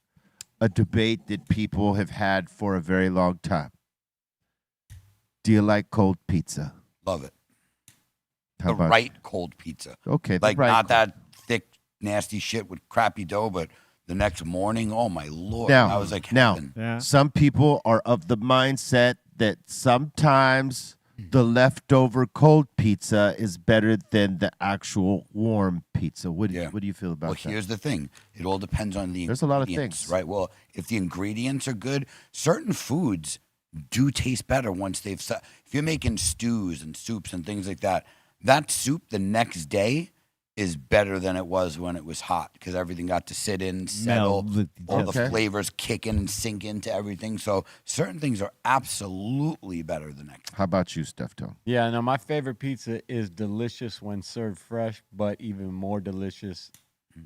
a debate that people have had for a very long time. Do you like cold pizza? Love it. How The about right cold pizza. Okay, the Like, right not cold. that thick, nasty shit with crappy dough, but the next morning, oh my Lord. Now, I was like, now, heaven. Yeah. some people are of the mindset that sometimes the leftover cold pizza is better than the actual warm pizza. What do you, Yeah. what do you feel about Well, that? here's the thing. It all depends on the There's a lot of ingredients, things. right? Well, if the ingredients are good, certain foods do taste better once they've if you're making stews and soups and things like that, that soup the next day is better than it was when it was hot because everything got to sit in, settle, Meld with each all other. the flavors kick in and sink into everything. So certain things are absolutely better the next. How about you, Steftone? Yeah, no, my favorite pizza is delicious when served fresh, but even more delicious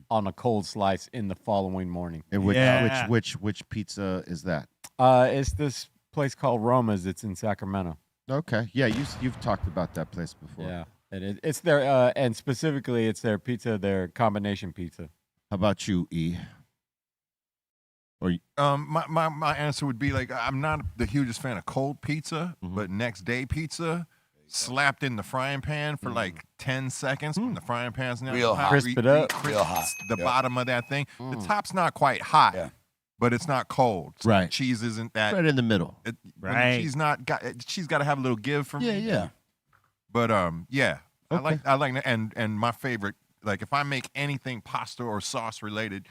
on a cold slice in the following morning. And which, Yeah. which pizza is that? It's this place called Roma's. It's in Sacramento. Okay, yeah, you've talked about that place before. Yeah, it's their and specifically it's their pizza, their combination pizza. How about you, E? Or My answer would be like I'm not the hugest fan of cold pizza, Mm-hmm. but next day pizza slapped in the frying pan for like 10 seconds when the frying pan's now Real hot. Crisp it up. Real hot. The Yep. bottom of that thing. The top's not quite hot, Yeah. but it's not cold. So Right. the cheese isn't that. right in the middle. When Right. the cheese not got. She's got to have a little give for me. Yeah. But yeah, Okay. I like that. And my favorite, like if I make anything pasta or sauce related,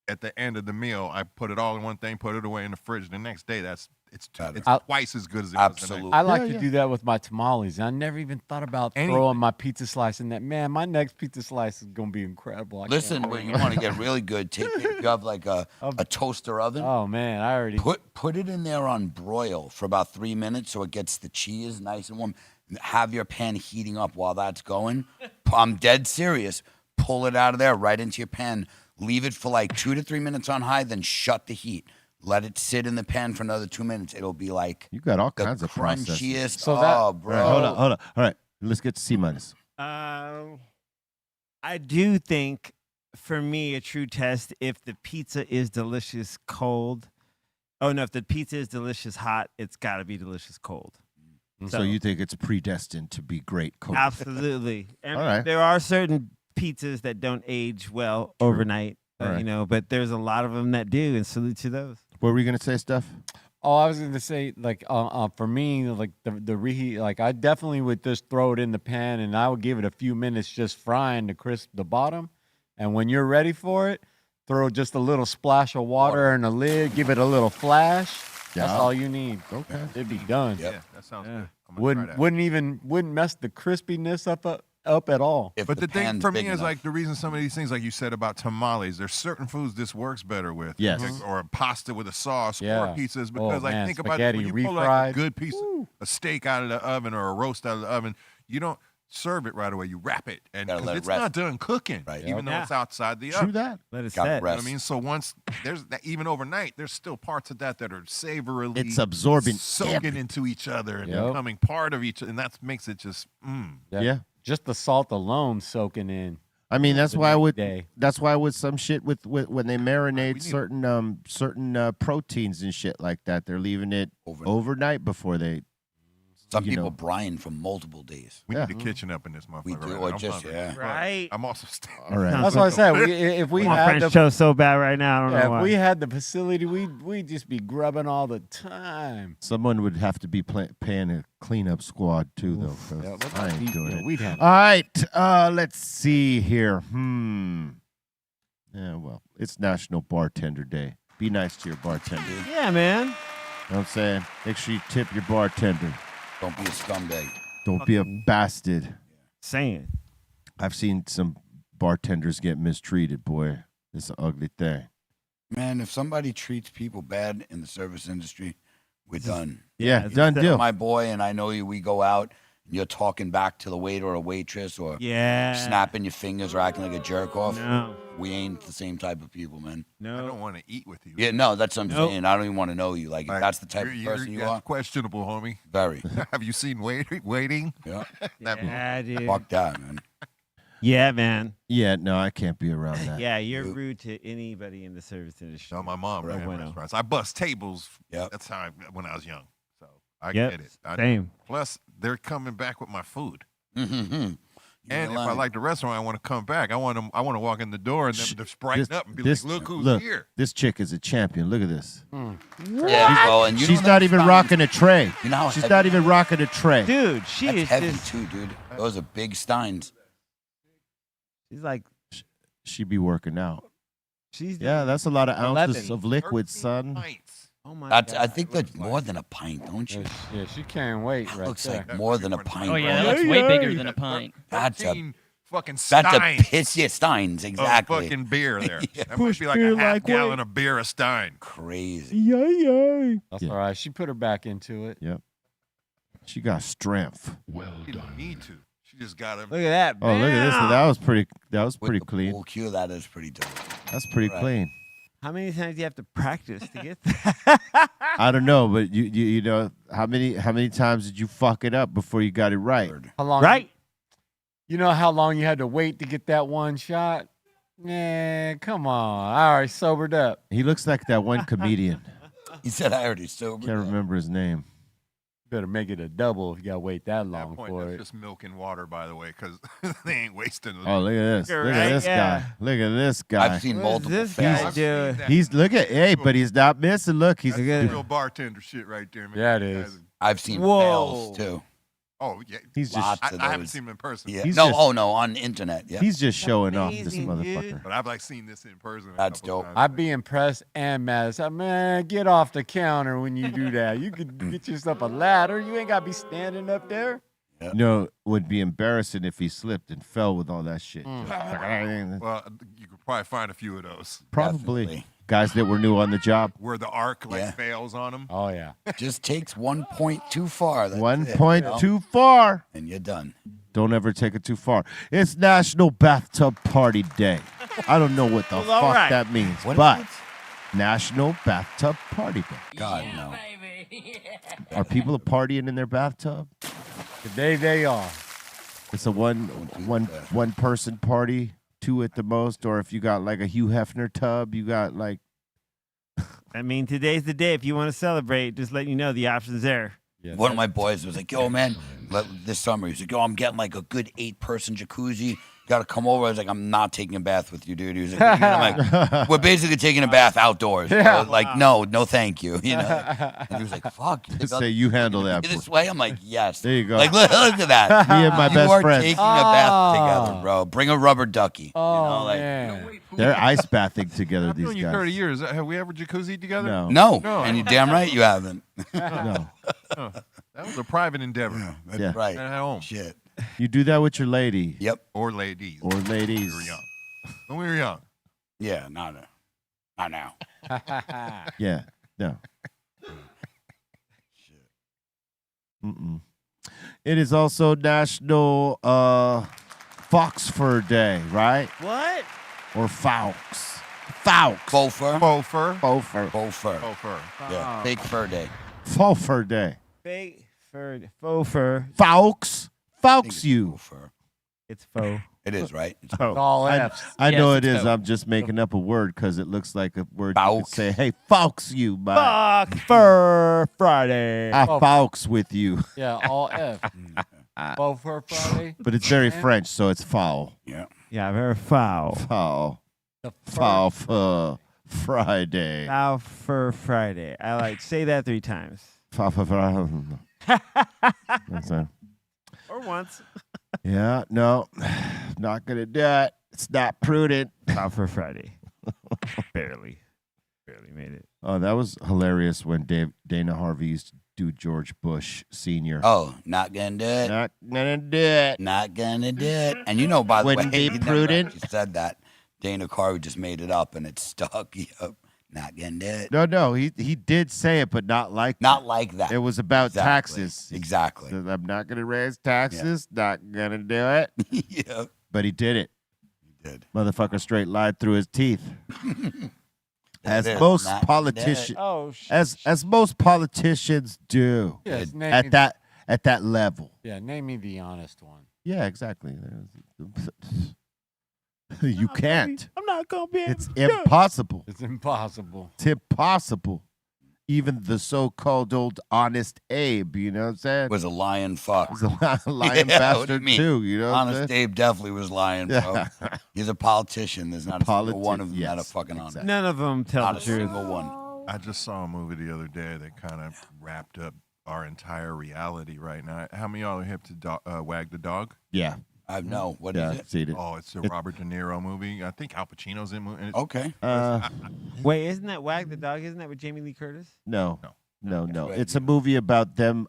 at the end of the meal, I put it all in one thing, put it away in the fridge. The next day, it's Got it. it's I'll- twice as good as it was. Absolutely. I like Yeah, to yeah. do that with my tamales. I never even thought about Anything. throwing my pizza slice in that. Man, my next pizza slice is gonna be incredible. I can't Listen, wait. when you want to get really good, take it. You have like a toaster oven. Oh man, I already. Put it in there on broil for about 3 minutes so it gets the cheese nice and warm. Have your pan heating up while that's going. I'm dead serious. Pull it out of there right into your pan. Leave it for like 2 to 3 minutes on high, then shut the heat. Let it sit in the pan for another 2 minutes. It'll be like You got all the kinds of processes. crunchiest. So that- oh, All bro. right, hold on. All right, let's get to C minus. I do think, for me, a true test, if the pizza is delicious cold. Oh no, if the pizza is delicious hot, it's got to be delicious cold. So you think it's predestined to be great cold? Absolutely. And All right. there are certain pizzas that don't age well overnight, All right. you know, but there's a lot of them that do, and salute to those. What were you gonna say, Steph? Oh, I was gonna say, like, for me, like the reheat, like I definitely would just throw it in the pan, and I would give it a few minutes just frying to crisp the bottom, and when you're ready for it, throw just a little splash of water in the lid, give it a little flash. That's Yeah. all you need. Okay. It'd be done. Yep. Yeah, that sounds Yeah. good. I'm gonna try that. Wouldn't mess the crispiness up up at all. If But the thing pan's for me big is enough. like the reason some of these things, like you said about tamales, there's certain foods this works better with. Yes. Like, or a pasta with a sauce Yeah. or pizzas Oh, because man, think about it, when spaghetti you pull like a refried. good piece of a steak out of the oven or a roast out of the oven, you don't serve it right away. You wrap it, and Gotta 'cause let it it's rest. not done cooking, Right. even though Yeah. it's outside the True oven. that. Let it Gotta set. You know what rest. I mean, so once there's that, even overnight, there's still parts of that are savorily It's absorbing soaking everything. into each other and Yep. becoming part of each, and that makes it just Yeah. Just the salt alone soaking in. I mean, that's the why next with day. that's why with some shit with when they we marinate need- certain proteins and shit like that, they're leaving it overnight before they. Some you people know. brine for multiple days. We Yeah. need the kitchen up in this motherfucker. We do, right or now. I'm just- hungry. yeah. But Right. I'm also starving. All right. That's what I said. If we My had French the toast so bad right now. I don't know yeah, why. if we had the facility, we'd just be grubbing all the time. Someone would have to be paying a cleanup squad too, though. 'cause Yeah, I ain't doing it. We'd have. All right, let's see here. Yeah, well, it's National Bartender Day. Be nice to your bartender. You know yeah, man. what I'm saying? Make sure you tip your bartender. Don't be a scumbag. Don't be a bastard. Saying. I've seen some bartenders get mistreated, boy. It's an ugly thing. Man, if somebody treats people bad in the service industry, we're done. Yeah, it's done the- deal. My boy, and I know you, we go out, and you're talking back to the waiter or waitress or Yeah. snapping your fingers or acting like a jerk off. No. We ain't the same type of people, man. I No. don't want to eat with you. Yeah, no, that's what I'm Nope. saying. I don't even want to know you. Like, if Like, that's the type you're- of person you that's are, questionable, homie. very. Have you seen waiting? Yeah. Yeah, dude. Fuck that, man. Yeah, man. Yeah, no, I can't be around that. Yeah, you're Nope. rude to anybody in the service industry. No, my mom Right. ran Bueno. restaurants. I bust tables. Yep. That's how when I was young. So I Yep. get it. Same. Plus, they're coming back with my food. Mm-hmm. And if I like the restaurant, I want to come back. I want to walk in the door and them to brighten up and be like, look who's here. This chick is a champion. Look at this. Yeah, well, and you She's know not them even steins- rocking a tray. You know how She's heavy- not even rocking a tray. Dude, she That's is heavy just. too, dude. Those are big steins. She's like. She be working out. She's. Yeah, that's a lot of ounces 11. of liquid, 13 son. pints. Oh my That's, god. I think that's more than a pint, don't you? Yeah, she can't wait That right looks there. like more than a pint. Oh yeah, that bro. looks way bigger than a pint. That's a 13 fucking That's a steins piss. Yeah, steins, of exactly. fucking beer there. Yeah. That must be like beer a half like gallon way. of beer a stein. Crazy. Yay. That's all right. She put her back into it. Yep. She got strength. She didn't need to. She just got him. Look at that. Oh, look at this. Bam! That was pretty With pretty the clean. pool cue, that is pretty dope. That's pretty Right. clean. How many times do you have to practice to get that? I don't know, but you know how many times did you fuck it up before you got it right? How long? Right? You know how long you had to wait to get that one shot? Man, come on. I already sobered up. He looks like that one comedian. He said I already sober. Can't remember his name. Better make it a double if you gotta wait that At long that point, for that's it. just milk and water, by the way, because they ain't wasting it. Oh, look at this. You're Look at right, this yeah. guy. Look at this guy. I've seen What is multiple this fails. guy I've seen doing? that. He's look at hey, but he's not missing. Look, he's That's real bartender shit right there, man. Yeah, it These is. guys I've seen Whoa. fails too. Oh, yeah. he's just Lots I of haven't those. seen him in person. Yeah. He's No, just- oh no, on the internet. Yeah. he's just showing off this Amazing, motherfucker. dude. But I've like seen this in person. a That's couple dope. times. I'd be impressed and mad. It's like, man, get off the counter when you do that. You could get yourself a ladder. You ain't gotta be standing up there. You know, it would be embarrassing if he slipped and fell with all that shit. Well, you could probably find a few of those Probably Definitely. guys that were new on the job. where the arc like Yeah. fails on them. Oh yeah. Just takes 1 point too far. That's One it, point you know? too far. and you're done. Don't ever take it too far. It's National Bathtub Party Day. I don't know what the Well, fuck all right. that means, What is but it? National Bathtub Party Day. God no. Are people partying in their bathtub? Today they are. It's a one person party, two at the most, or if you got like a Hugh Hefner tub, you got like I mean, today's the day. If you want to celebrate, just letting you know the option's there. Yeah, One of my boys was like, yo, man, this summer, he's like, yo, I'm getting like a good 8-person jacuzzi. Got to come over. I was like, I'm not taking a bath with you, dude. He was like, "What do you mean?" I'm like, we're basically taking a bath outdoors. Yeah. Like, no, thank you. You know? And he was like, fuck. just say you handle that. This way? I'm like, yes. There you go. Like, look at that. Me and my you best are friend. taking a bath Ah. together, bro. Bring a rubber ducky. Oh you know, like, man. They're ice bathing together. I've These known you 30 guys. years. Have we ever jacuzzi together? No, no. No. And you're damn right you haven't. no. That was a private endeavor. That's Yeah. right. At home. Shit. You do that with your lady Yep. Or ladies. or ladies. When we were young. When we were young. Yeah, not now. Yeah, no. Mm-mm. It is also National Fox Fur Day, right? What? Or Faux. Faux. Faux fur. Faux fur. Faux fur. Faux fur. Faux fur. Yeah. Fake fur day. Faux Fur Day. Fake fur. Faux fur. Faux. Faux you. Faux fur. It's faux. It is, right? It's Oh, all I, F's. I Yes, know it it's is. faux. I'm just making up a word because it looks like a word you could Faux. say, hey, Faux you, man. Fox Fur Friday. I Oh. Faux with you. Yeah, all F. Faux fur Friday. But it's very French, so it's foul. Yeah. Yeah, very foul. Foul. The Foul for Friday. Foul Fur Friday. I like say that 3 times. Foul for Friday. That's it. Or once. Yeah, no, not gonna do it. It's not prudent. Foul Fur Friday. Barely made it. Oh, that was hilarious when Dana Harvey used to do George Bush Sr. Oh, not gonna do it. Not gonna do it. Not gonna do it. And you know, by the Wouldn't way, be he never prudent. actually said that. Dana Carvey just made it up and it stuck. Yep. Not gonna do it. No, he did say it, but not like Not that. like that. It was about Exactly. taxes. Exactly. Said, I'm not gonna raise taxes. Not gonna do it. Yeah. But he did it. He did. Motherfucker straight lied through his teeth. As It is. most Not politicians, Oh shit. as most politicians do Yes, name me, at that level. yeah, name me the honest one. Yeah, exactly. You can't. I'm not gonna be able It's to do it. impossible. It's impossible. It's impossible. Even the so-called old honest Abe, you know what I'm saying? Was a lying fuck. Was a lying Yeah, what do you bastard mean? too, you know what I'm Honest saying? Dave definitely was lying, bro. He's a politician. There's not a single one of them that are yes, fucking honest. exactly. None of them tell Not the a truth. single one. I just saw a movie the other day that kind of wrapped up our entire reality right now. How many of y'all are hip to Wag the Dog? Yeah. I know. What is Yeah, it? I've seen it. Oh, it's a It- Robert De Niro movie. I think Al Pacino's in it. Okay. Wait, isn't that Wag the Dog? Isn't that with Jamie Lee Curtis? No. No. No. Right, It's a movie about them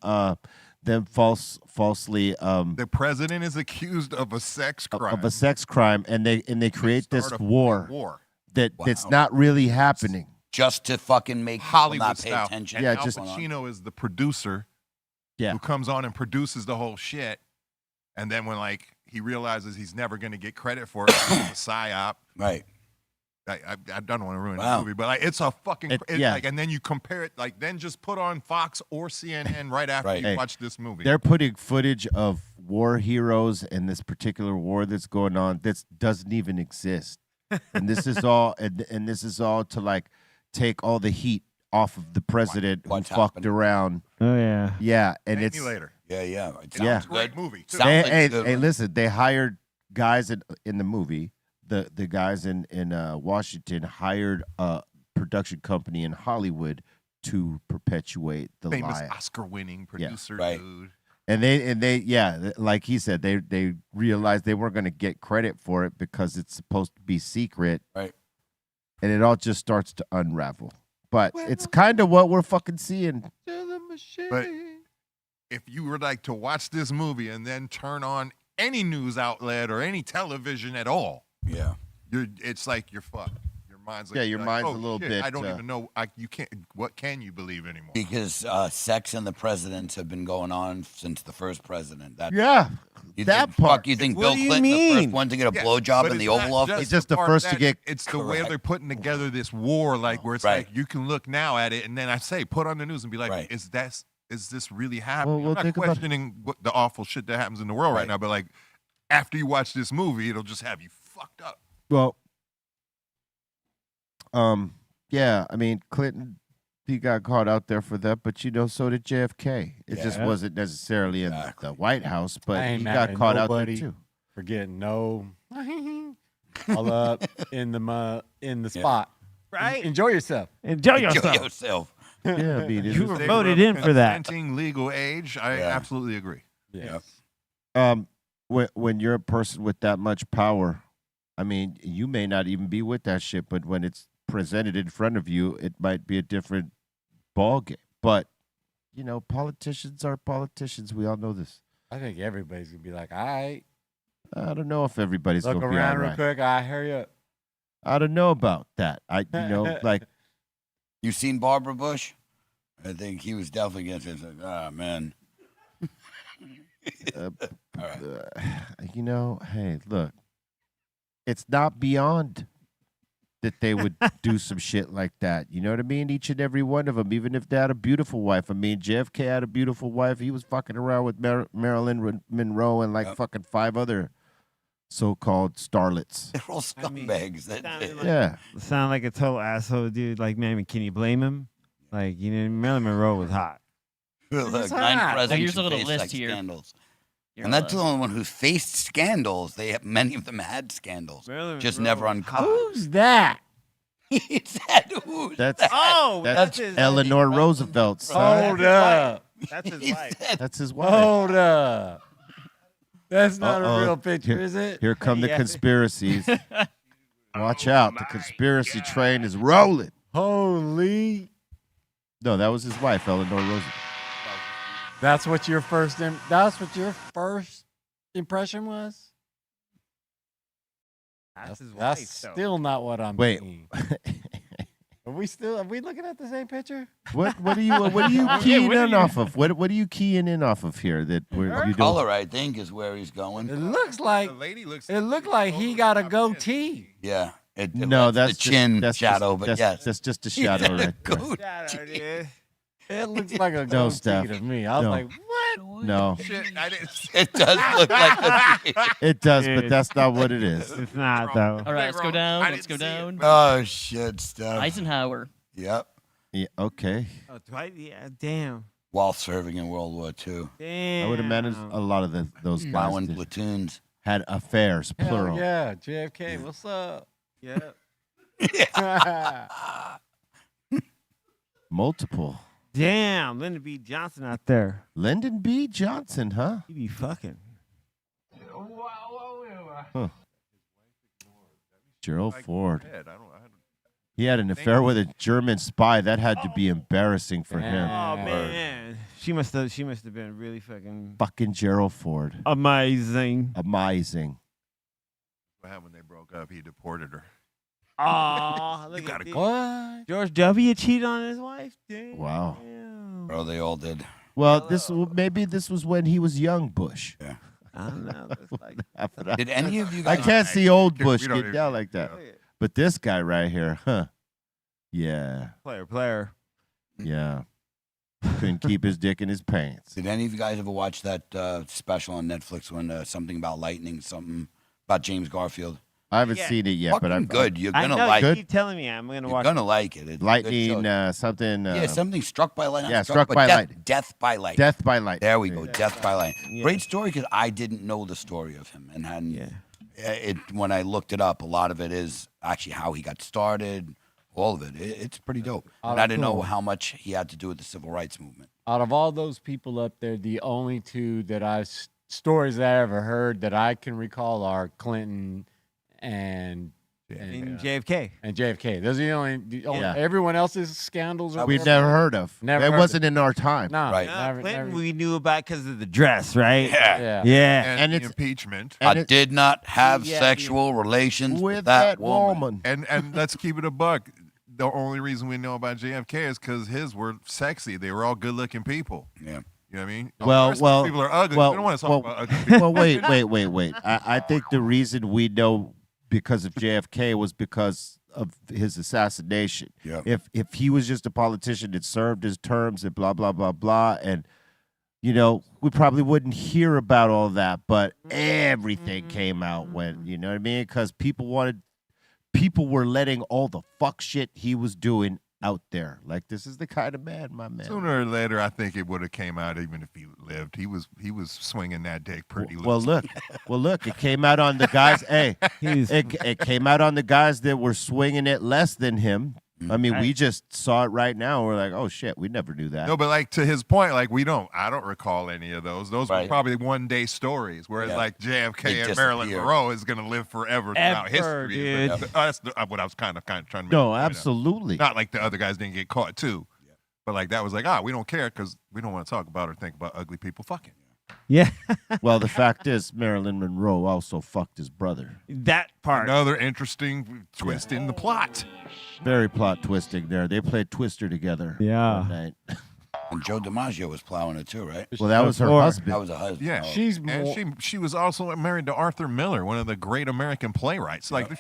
falsely The president is accused of a sex crime. of a sex crime, and they create this Start a war that's Wow. not really happening. Just to fucking make people Hollywood not pay style. attention. And Yeah, Al just- Pacino is the producer Yeah. who comes on and produces the whole shit. And then when he realizes he's never going to get credit for it, it's a psyop. Right. I don't want to ruin Wow. the movie, but it's a fucking yeah. and then you compare it then just put on Fox or CNN right after Right. you Hey, watch this movie. They're putting footage of war heroes in this particular war that's going on that doesn't even exist, and this is all and this is all to take all the heat off of the president What's who fucked happening? around. Oh yeah. Yeah, and Thank it's me later. Yeah, yeah. It Yeah. sounds Great good. movie too. Sound- hey, like hey, the- hey, listen, they hired guys in the movie. The guys in Washington hired a production company in Hollywood to perpetuate the Famous lie. Oscar-winning producer Right. dude. And they like he said, they realized they weren't going to get credit for it because it's supposed to be secret. Right. And it all just starts to unravel. But it's kind of what we're fucking seeing. But if you were to watch this movie and then turn on any news outlet or any television at all, Yeah. it's like you're fucked. Your mind's Yeah, your mind's oh, a little shit, bit, I don't even know. You can't. What can you believe anymore? Because sex and the presidents have been going on since the first president. That Yeah, you that think, part. Fuck, you think What Bill do you Clinton, the mean? first one to get a Yeah, blowjob but in the it's Oval not Office? He's just the part first of to that, get- It's the way Correct. they're putting together this war, where it's Right. you can look now at it, and then I say, put on the news and be like, Right. is this really happening? Well, I'm not think about it. questioning what the awful shit that happens in the world right Right. now, but after you watch this movie, it'll just have you fucked up. Well, yeah, I mean, Clinton, he got caught out there for that, but so did JFK. It just Yeah. wasn't necessarily in Exactly. the White House, but I ain't he mad got at caught out there nobody. too. Forgetting no. All up in the spot. Right. Enjoy yourself. Enjoy Kill yourself. yourself. Yeah, I mean, You were They voted of in for that. consenting legal age. I Yeah. absolutely agree. Yes. when you're a person with that much power, I mean, you may not even be with that shit, but when it's presented in front of you, it might be a different ball game. But politicians are politicians. We all know this. I think everybody's gonna be like, all right, I don't know if everybody's look gonna be around all real right. quick. I hurry up. I don't know about that. Like You seen Barbara Bush? I think he was definitely against it. Like, man. Hey, look, it's not beyond that they would do some shit like that. You know what I mean? Each and every one of them, even if they had a beautiful wife. I mean, JFK had a beautiful wife. He was fucking around with Marilyn Monroe and like fucking 5 other so-called starlets. They're all scumbags. Yeah. Sound like a total asshole, dude. Like, man, can you blame him? Like, Marilyn Monroe was hot. Look, It's 9 hot. presidents Here's a who little faced list sex here. scandals. You're And that's the allowed. only one who faced scandals. Many of them had scandals, Marilyn just Monroe never was uncovered. Who's that? He said, "Who's That's that?" Oh, that's his- Eleanor Roosevelt's son. Hold up. That's his He wife. said, That's his wife. Hold up. That's not Uh-oh. a real picture, Here- is it? Here come the Yeah. conspiracies. Watch out. The conspiracy train is rolling. Holy. No, that was his wife, Eleanor Roosevelt. That's what your first impression was? That's his wife. That's though. still not what I'm Wait. thinking. Are we looking at the same picture? What are you keying in off of? What are you keying in off of here that you don't? color, I think, is where he's going. It looks like The lady looks. it looked like he got a goatee. Yeah. No, that's the chin that's shadow, just, but that's, yes. that's just a He shadow had a right there. goatee. Shadow, dude. It looks like a No, goatee Steph. to me. I was No. like, what? No, Shit, I didn't. It does look like a it does, but Dude. that's not what it is. It's not, though. All right, let's go wrong. down. I Let's go didn't see down. it, Oh, shit, stuff. Eisenhower. Yep. Yeah, okay. Oh, Dwight, yeah, damn. While serving in World War II. Damn. I would imagine a lot of those guys Plowing did- platoons. had affairs, Hell plural. yeah, JFK, what's up? Yeah. Multiple. Damn, Lyndon B. Johnson out there. Lyndon B. Johnson, huh? He be fucking. Gerald Ford. Head. I don't. He had an affair with a German spy. That had to be embarrassing for him. Oh man, she must have been really fucking Fucking Gerald Ford. amazing. Amazing. What happened when they broke up? He deported her. Oh, look gotta at this. What? George W. cheated on his wife. Damn. Wow. Bro, they all did. Well, maybe this was when he was young Bush. Yeah. I don't know. It's like, Did any of you I guys? can't see old We Bush don't get even- down like that. But this guy right here, huh? Yeah, player. yeah. Couldn't keep his dick in his pants. Did any of you guys ever watch that special on Netflix when something about lightning, something about James Garfield? I haven't Yeah. seen it yet, Fucking but I'm good. You're I gonna know. like You it. keep telling me I'm gonna You're watch. gonna like it. It's a good lightning, show. something. Yeah, something struck by lightning. yeah, Not struck but by death, lightning. Death by lightning. Death by light. There we go. Death by lightning. Yeah. Great story because I didn't know the story of him and hadn't. Yeah. It when I looked it up, a lot of it is actually how he got started. All of it. It's pretty dope. And I didn't know cool. how much he had to do with the civil rights movement. Out of all those people up there, the only two that stories that I ever heard that I can recall are Clinton and In JFK. JFK. Those are the only Yeah. everyone else's scandals are We've never heard of. Never It heard wasn't in our time. No, Right. never, Clinton never. we knew about because of the dress, right? Yeah. Yeah. And, And the it's- impeachment. And I it- did not have Yeah, sexual relations with that woman. And let's keep it a buck. The only reason we know about JFK is because his were sexy. They were all good-looking people. Yeah. You know what I mean? Well, The rest of well, these people are ugly. well, we don't want to talk well, about ugly people. Well, wait. I think the reason we know because of JFK was because of his assassination. Yeah. If he was just a politician that served his terms and blah blah blah blah, and we probably wouldn't hear about all that. But everything came out when you know what I mean, because people were letting all the fuck shit he was doing out there. Like, this is the kind of man, my man. Sooner or later, I think it would have came out even if he lived. He was swinging that dick pretty Well, loose. look, it came out on the guys. Hey, He's- it came out on the guys that were swinging it less than him. I mean, we just saw it right now. We're like, oh shit, we never knew that. No, but like to his point, like I don't recall any of those. Those were Right. probably one-day stories. Whereas Yeah. like JFK They and Marilyn disappear. Monroe is going to live forever throughout Ever, history. dude. That's what I was kind of trying to make. No, the point of. absolutely. Not like the other guys didn't get caught too, but like that was like we don't care because we don't want to talk about or think about ugly people fucking. Yeah. Well, the fact is, Marilyn Monroe also fucked his brother. That part. Another interesting twist in the plot. Very plot twisting there. They played Twister together. Yeah. One night. And Joe DiMaggio was plowing it too, right? Well, that was her Before. husband. That was a husband. Yeah, Oh. She's and more. she was also married to Arthur Miller, one of the great American playwrights. Like,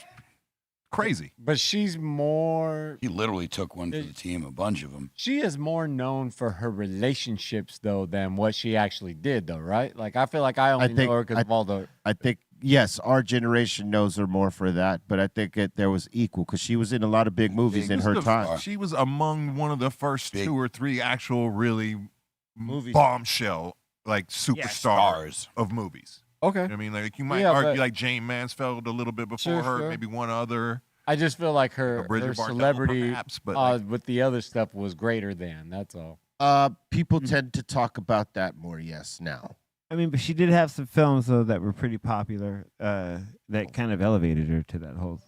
crazy. But she's more. He literally took one for the team, a bunch of them. She is more known for her relationships though than what she actually did, though, right? Like I feel like I only think- know her because of all the. I think, yes, our generation knows her more for that, but I think there was equal because she was in a lot of big movies in her time. She was among one of the first Big. 2 or 3 actual really Movies. bombshell, like superstars Stars. of movies. Okay. You know what I mean, like you might Yeah, argue but- like Jane Mansfield a little bit before Sure, her, sure. maybe one other. I just feel like her, Bridget her Bardot, celebrity perhaps, but, like- with the other stuff was greater than. That's all. People tend to talk about that more, yes, now. I mean, but she did have some films though that were pretty popular. That kind of elevated her to that whole,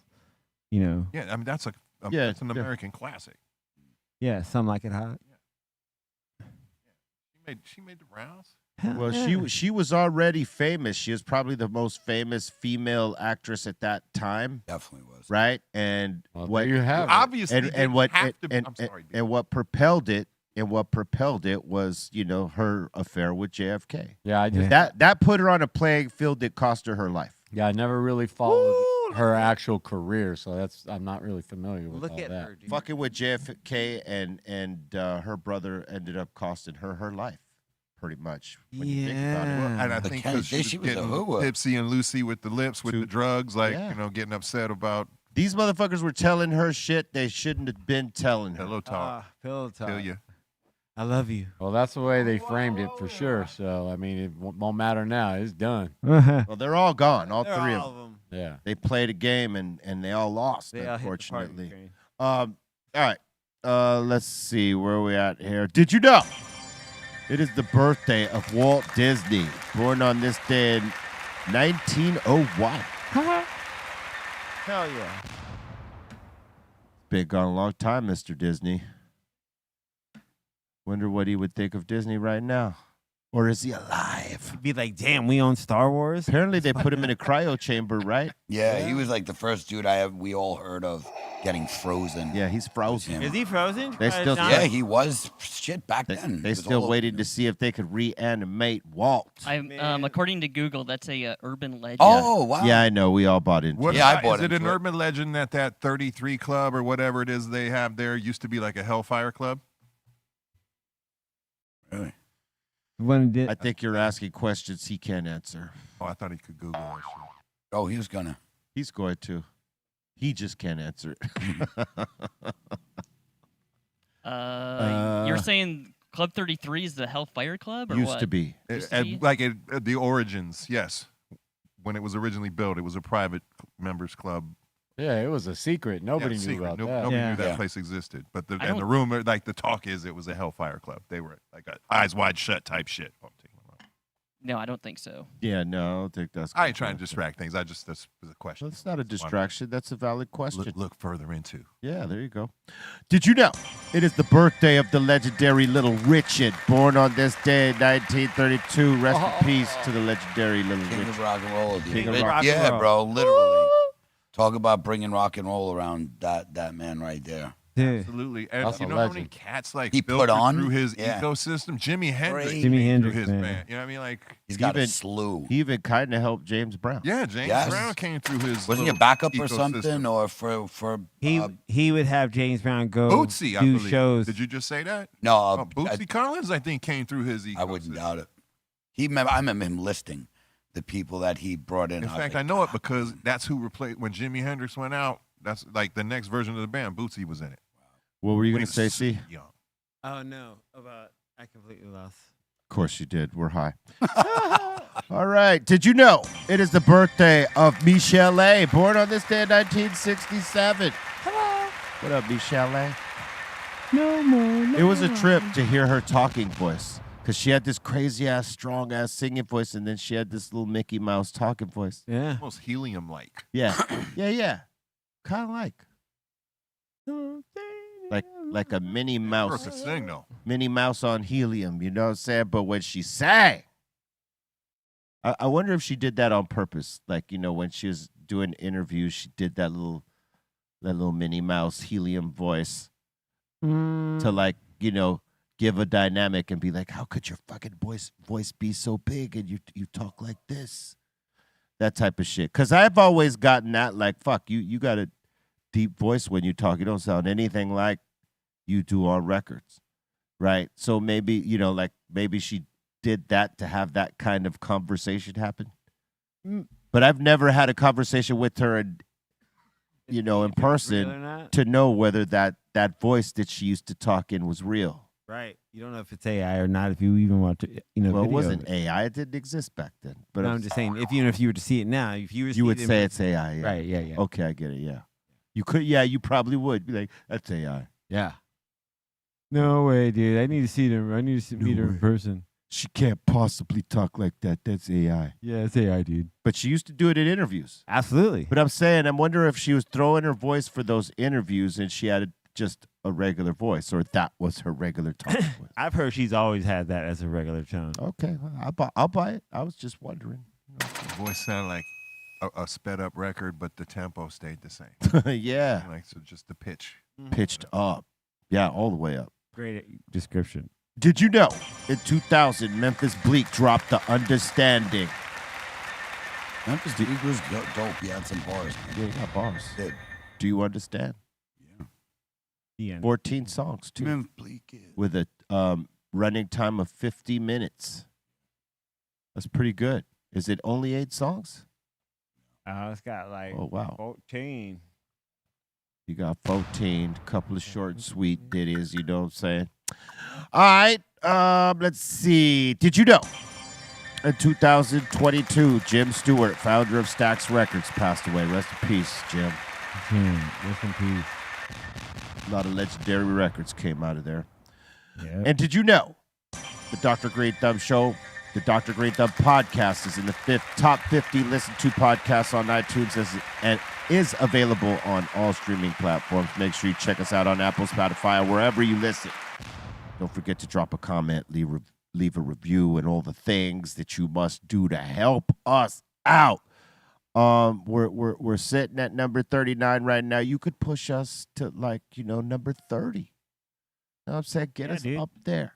you know. Yeah, I mean that's Yeah, that's an yeah. American classic. Yeah, Some Like It Hot. She made the rounds. Hell Well, yeah. she was already famous. She was probably the most famous female actress at that time, Definitely was. right? And Well, what there you have it. Obviously, and what have to, and, I'm sorry, B. and what propelled it was, you know, her affair with JFK. Yeah, I just. That put her on a playing field that cost her her life. Yeah, I never really followed her actual career, so I'm not really familiar with Look all at that. her, dude. Fucking with JFK and her brother ended up costing her life, pretty much. When you think about it. Yeah. And I But think Kenny, because she was a getting hooah. tipsy and loosey with the lips, with Too- the drugs, like Yeah. you know, getting upset about These motherfuckers were telling her shit they shouldn't have been telling her. pillow talk. Pillow Talk. Tell you. I love you. Well, that's the way they framed it for sure. So I mean, it won't matter now. It's done. Well, they're all gone, all three of them. them. Yeah. They played a game and they all lost, They all hit the party unfortunately. train. All right. Let's see where are we at here. Did you know it is the birthday of Walt Disney, born on this day in 1901? Hell yeah. Been gone a long time, Mr. Disney. Wonder what he would think of Disney right now. Or is he alive? Be like, damn, we own Star Wars. Apparently they put him in a cryo chamber, right? Yeah, he was like the first dude we all heard of getting frozen. Yeah, he's frozen. Is he frozen? They still- John? Yeah, he was shit back They, then. they It was still all waited over to see if they could reanimate Walt. According to Google, that's a urban legend. Oh, wow. Yeah, I know. We all bought into What it. Yeah, I about- bought is it into an it. urban legend that 33 Club or whatever it is they have there used to be like a Hellfire Club? Really? When did I think you're asking questions he can't answer. Oh, I thought he could Google that shit. Oh, he was gonna. He's going to. He just can't answer it. You're saying Club 33 is the Hellfire Club, or Used what? to be. Used to be? Like the origins, yes. When it was originally built, it was a private members club. Yeah, it was a secret. Nobody Yeah, knew secret. about No- that. Nobody Yeah. knew that Yeah. place existed. But the I and the don't- rumor, like the talk is, it was a Hellfire Club. They were like a eyes wide shut type shit. Oh, I'm taking it wrong. No, I don't think so. Yeah, no, I don't think that's. I ain't trying to distract things. That's a question. Well, it's not a distraction. That's a valid question. Look further into. Yeah, there you go. Did you know it is the birthday of the legendary Little Richard, born on this day in 1932? Rest in peace to the legendary Little King of Richard. rock and roll, dude. King of It- rock and yeah, roll. bro, literally. Talk about bringing rock and roll around that man right there. Dude. Absolutely. And That's you a know how many legend. cats like He filtered put on? through his Yeah. ecosystem? Jimi Hendrix. Crazy. Jimi through Hendrix, his man. band. You know what I mean? Like, He's got a Even- slew. He even kind of helped James Brown. yeah, James Yes. Brown came through his. Wasn't he a little backup or ecosystem. something, or for He would have James Brown go Bootsy, I do believe. shows. Did you just say that? no? Oh, Bootsy Collins, I think, came through his ecosystem. I wouldn't doubt it. I remember him listing the people that he brought in. In was fact, like, I know it because that's who replaced when Jimi Hendrix went out. That's like the next version of the band. Bootsy was in it. What were you When going he to say, was C? young. Oh no, I completely lost. Of course you did. We're high. All right. Did you know it is the birthday of Michelle A., born on this day in 1967? Hello. What up, Michelle A.? No more. It was a trip to hear her talking voice because she had this crazy-ass, strong-ass singing voice, and then she had this little Mickey Mouse talking voice. Yeah. Almost helium-like. Yeah. yeah. Kind of like a Minnie Or Mouse. to sing though. Minnie Mouse on helium, you know what I'm saying? But when she sang, I wonder if she did that on purpose. Like, when she was doing interviews, she did that little Minnie Mouse helium voice to like, give a dynamic and be like, how could your fucking voice be so big and you talk like this? That type of shit. Because I've always gotten that, like, fuck, you got a deep voice when you talk. You don't sound anything like you do on records, right? So maybe, maybe she did that to have that kind of conversation happen. But I've never had a conversation with her in person to know whether that voice that she used to talk in was real. Right. You don't know if it's AI or not. If you even want to, Well, it video wasn't AI. It didn't exist back then. But No, I'm just saying, even if you were to see it now, if you were to you see would it in say person- it's AI. Yeah. Right. Yeah. Yeah. Okay, I get it. Yeah. You could. Yeah, you probably would be like, that's AI. Yeah. No way, dude. I need to see them. I need to meet her in way. person. She can't possibly talk like that. That's AI. Yeah, it's AI, dude. But she used to do it in interviews. Absolutely. But I'm wondering if she was throwing her voice for those interviews and she had just a regular voice, or that was her regular talking voice. I've heard she's always had that as a regular tone. Okay, well, I'll buy it. I was just wondering. The voice sounded like a sped up record, but the tempo stayed the same. Yeah, Like, so just the pitch. pitched up. Yeah, all the way up. Great description. Did you know in 2000 Memphis Bleak dropped The Understanding? Memphis Bleak was dope. He had some bars. Yeah, he got bars. Did. Do you understand? The end. 14 songs too, Memphis Bleak. Yeah. with a running time of 50 minutes. That's pretty good. Is it only 8 songs? It's got like Oh wow, 14. you got 14. Couple of short and sweet ditties. You know what I'm saying? All right. Let's see. Did you know? In 2022, Jim Stewart, founder of Stax Records, passed away. Rest in peace, Jim. Rest in peace. A lot of legendary records came out of there. Yeah. And did you know the Dr. Greenthumb Show, the Dr. Greenthumb podcast is in the top 50 listened to podcasts on iTunes and is available on all streaming platforms. Make sure you check us out on Apple, Spotify, or wherever you listen. Don't forget to drop a comment, leave a review, and all the things that you must do to help us out. We're sitting at number 39 right now. You could push us to number 30. You know what I'm saying? Get us dude. up there.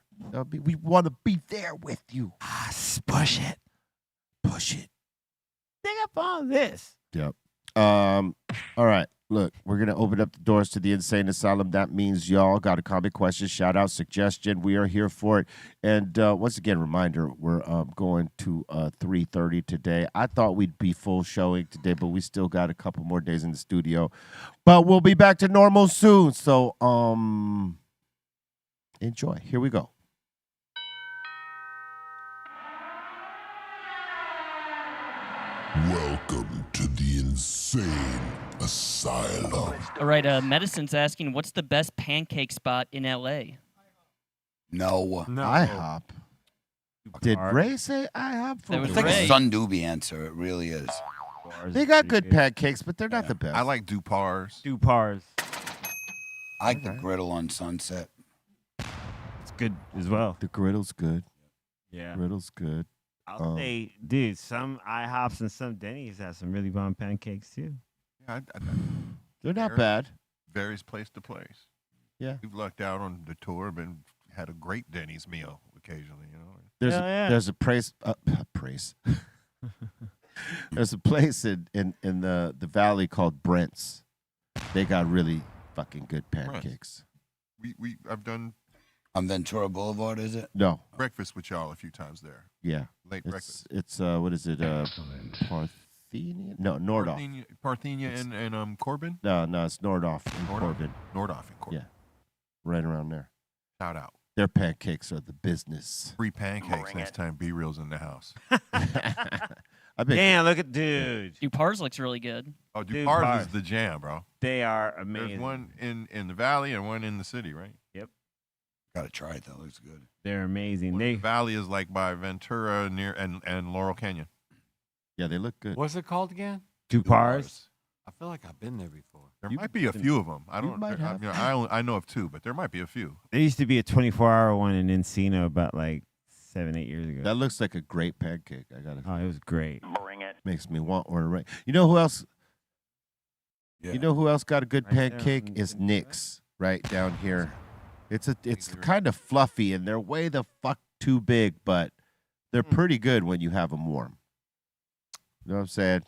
We want to be there with you. Push it. Push it. Dig up on this. Yep. All right. Look, we're going to open up the doors to the Insane Asylum. That means y'all got a comment, question, shout out, suggestion. We are here for it. And once again, reminder, we're going to 3:30 today. I thought we'd be full showing today, but we still got a couple more days in the studio. But we'll be back to normal soon. So enjoy. Here we go. Welcome to the Insane Asylum. All right, Medicine's asking, what's the best pancake spot in L.A.? No. IHOP. Did Ray say IHOP? That was It's like Ray. a Sundoobie answer. It really is. They got good pancakes, but they're not the best. I like Dupars. Dupars. I like the griddle on Sunset. It's good as well. The griddle's good. Yeah. Griddle's good. I'll say, dude, some IHOPs and some Denny's have some really bomb pancakes too. Yeah, They're not bad. Varies place to place. Yeah. We've lucked out on the tour, but had a great Denny's meal occasionally, There's a place. There's a place in the valley called Brent's. They got really fucking good pancakes. I've done On Ventura Boulevard, is it? No. breakfast with y'all a few times there. Yeah. Late breakfast. It's what is it? Parthenia? No, Nordhoff. Parthenia and Corbin? No, it's Nordhoff and Corbin. Nordhoff and Corbin. Yeah. Right around there. Shout out. Their pancakes are the business. Free pancakes next time B-Real's in the house. Damn, look at dude. Dupars looks really good. Oh, Dude, Dupars Dupars. is the jam, bro. They are amazing. There's one in the valley and one in the city, right? Yep. Gotta try it. That looks good. They're amazing. The valley is like by Ventura near and Laurel Canyon. Yeah, they look good. What's it called again? Dupars. I feel like I've been there before. There might be a few of them. I you don't. might have. I know of two, but there might be a few. There used to be a 24-hour one in Encino about like 7, 8 years ago. That looks like a great pancake. I gotta. Oh, it was great. Bring it. Makes me want one right. You know who else? Yeah. You know who else got a good Right there pancake? on Is the- Nick's right down here. It's kind of fluffy and they're way the fuck too big, but they're pretty good when you have them warm. You know what I'm saying?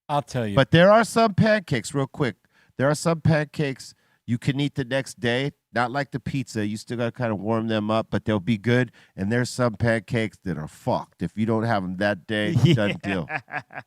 I'll tell you. But there are some pancakes, real quick. There are some pancakes you can eat the next day. Not like the pizza. You still got to kind of warm them up, but they'll be good. And there's some pancakes that are fucked. If you don't have them that day, done deal.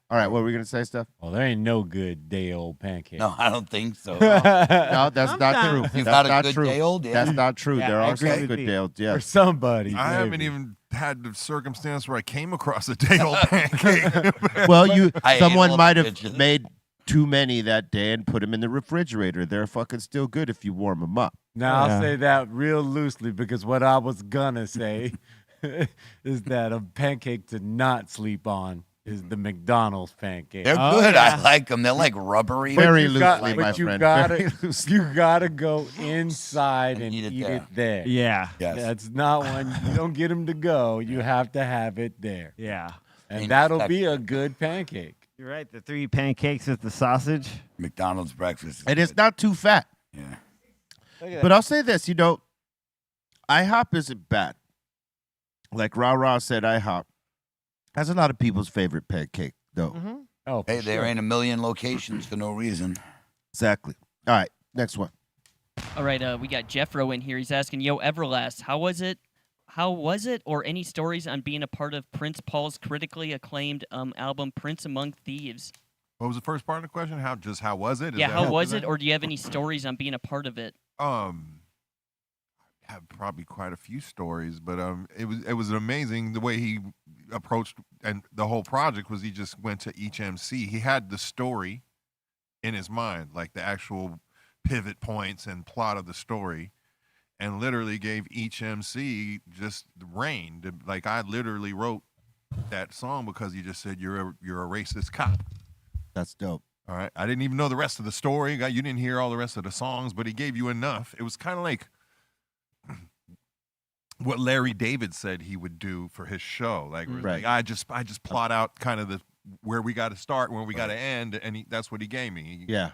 All right, what were we going to say, Steph? well, there ain't no good day old pancake. No, I don't think so. No, that's not true. You That's got a not good true. day old? Yeah. That's not true. Yeah, There I are agree some with good you. day olds, For yes. somebody. I haven't maybe. even had the circumstance where I came across a day old pancake. Well, I ate someone all might the have bitches. made too many that day and put them in the refrigerator. They're fucking still good if you warm them up. Now, Yeah. I'll say that real loosely because what I was going to say is that a pancake to not sleep on is the McDonald's pancake. They're Oh, good. yeah. I like them. They're like rubbery. Very you got- loosely, but my you friend. gotta- Very loosely. You got to go inside and eat it there. Yeah. Yes. That's not when you don't get them to go. You have to have it there. Yeah. And In that'll fact- be a good pancake. You're right. The 3 pancakes with the sausage. McDonald's breakfast. Is And it's good. not too fat. Yeah. But I'll say this, IHOP isn't bad. Like Ra Ra said, IHOP. That's a lot of people's favorite pancake, though. Oh, Hey, for there sure. ain't a million locations for no reason. Exactly. All right, next one. All right, we got Jeffro in here. He's asking, "Yo, Everlast, how was it? How was it, or any stories on being a part of Prince Paul's critically acclaimed album Prince Among Thieves? What was the first part of the question? How was it? Is Yeah, that how what was you're it, or do you have any stories on being a part of it?" I have probably quite a few stories, but it was amazing the way he approached, and the whole project was he just went to each MC. He had the story in his mind, like the actual pivot points and plot of the story, and literally gave each MC just the reign. Like I literally wrote that song because he just said you're a racist cop. That's dope. All right. I didn't even know the rest of the story. You didn't hear all the rest of the songs, but he gave you enough. It was kind of like what Larry David said he would do for his show. Like, it was Right. like, I just plot out kind of the where we got to start, where we got to end, and that's what he gave me. Yeah.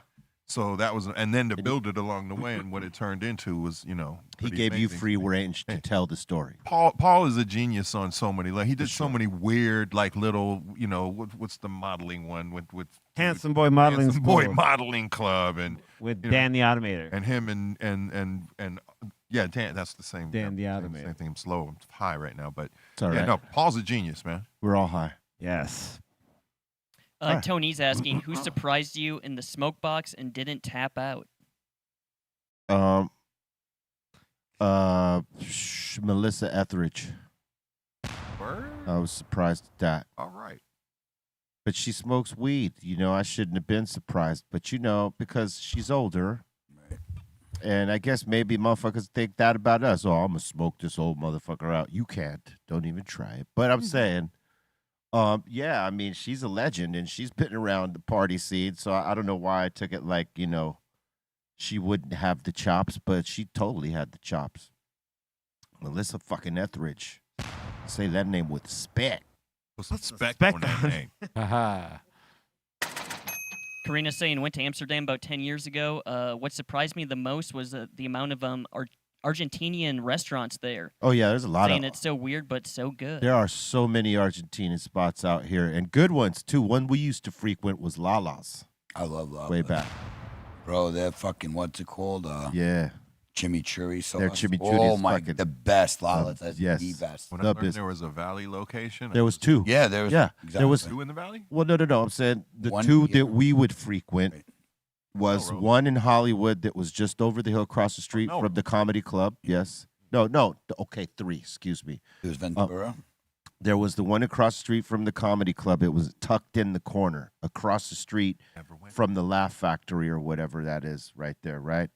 So that was, and then to build it along the way, and what it turned into was, He pretty gave you amazing. free range to tell the story. Paul is a genius on so many. Like he did so many weird, like little, what's the modeling one with Handsome Boy Modeling Handsome Boy School Modeling Club and with you know, Dan the Automator. and him and yeah, Dan. That's the same. Dan the same- Automator. Same thing. I'm slow. I'm high right now, but It's all yeah, right. no. Paul's a genius, man. We're all high. Yes. Alright. Tony's asking, "Who surprised you in the smoke box and didn't tap out?" Melissa Etheridge. Word. I was surprised at that. All right. But she smokes weed. I shouldn't have been surprised. But because she's older. And I guess maybe motherfuckers think that about us. Oh, I'm going to smoke this old motherfucker out. You can't. Don't even try it. But I'm saying, yeah, I mean, she's a legend and she's been around the party scene. So I don't know why I took it like, she wouldn't have the chops, but she totally had the chops. Melissa fucking Etheridge. Say that name with respect. What's the spec spec on that on it? name? Haha. Karina's saying, "Went to Amsterdam about 10 years ago. What surprised me the most was the amount of Argentinian restaurants there. Oh, yeah, there's a lot Saying of it's so weird but so good." There are so many Argentinian spots out here and good ones, too. One we used to frequent was Lala's I love lava. way back. Bro, they're fucking, what's it called? Yeah. Chimichurri sauce. Their chimichurri Oh is my, fucking- the best Lala's. That's yes. the best. When The I learned bus- there was a Valley location. There was two. Yeah, there was. Yeah, exactly. there was. two in the Valley. Well, no. I'm saying the One two here. that we would frequent Right. was Melrose. one in Hollywood that was just over the hill across the street Melrose. from the comedy club. Yes. No. Okay, 3. Excuse me. It was Ventura. There was the one across the street from the comedy club. It was tucked in the corner across the street Never went. from the Laugh Factory or whatever that is right there, right?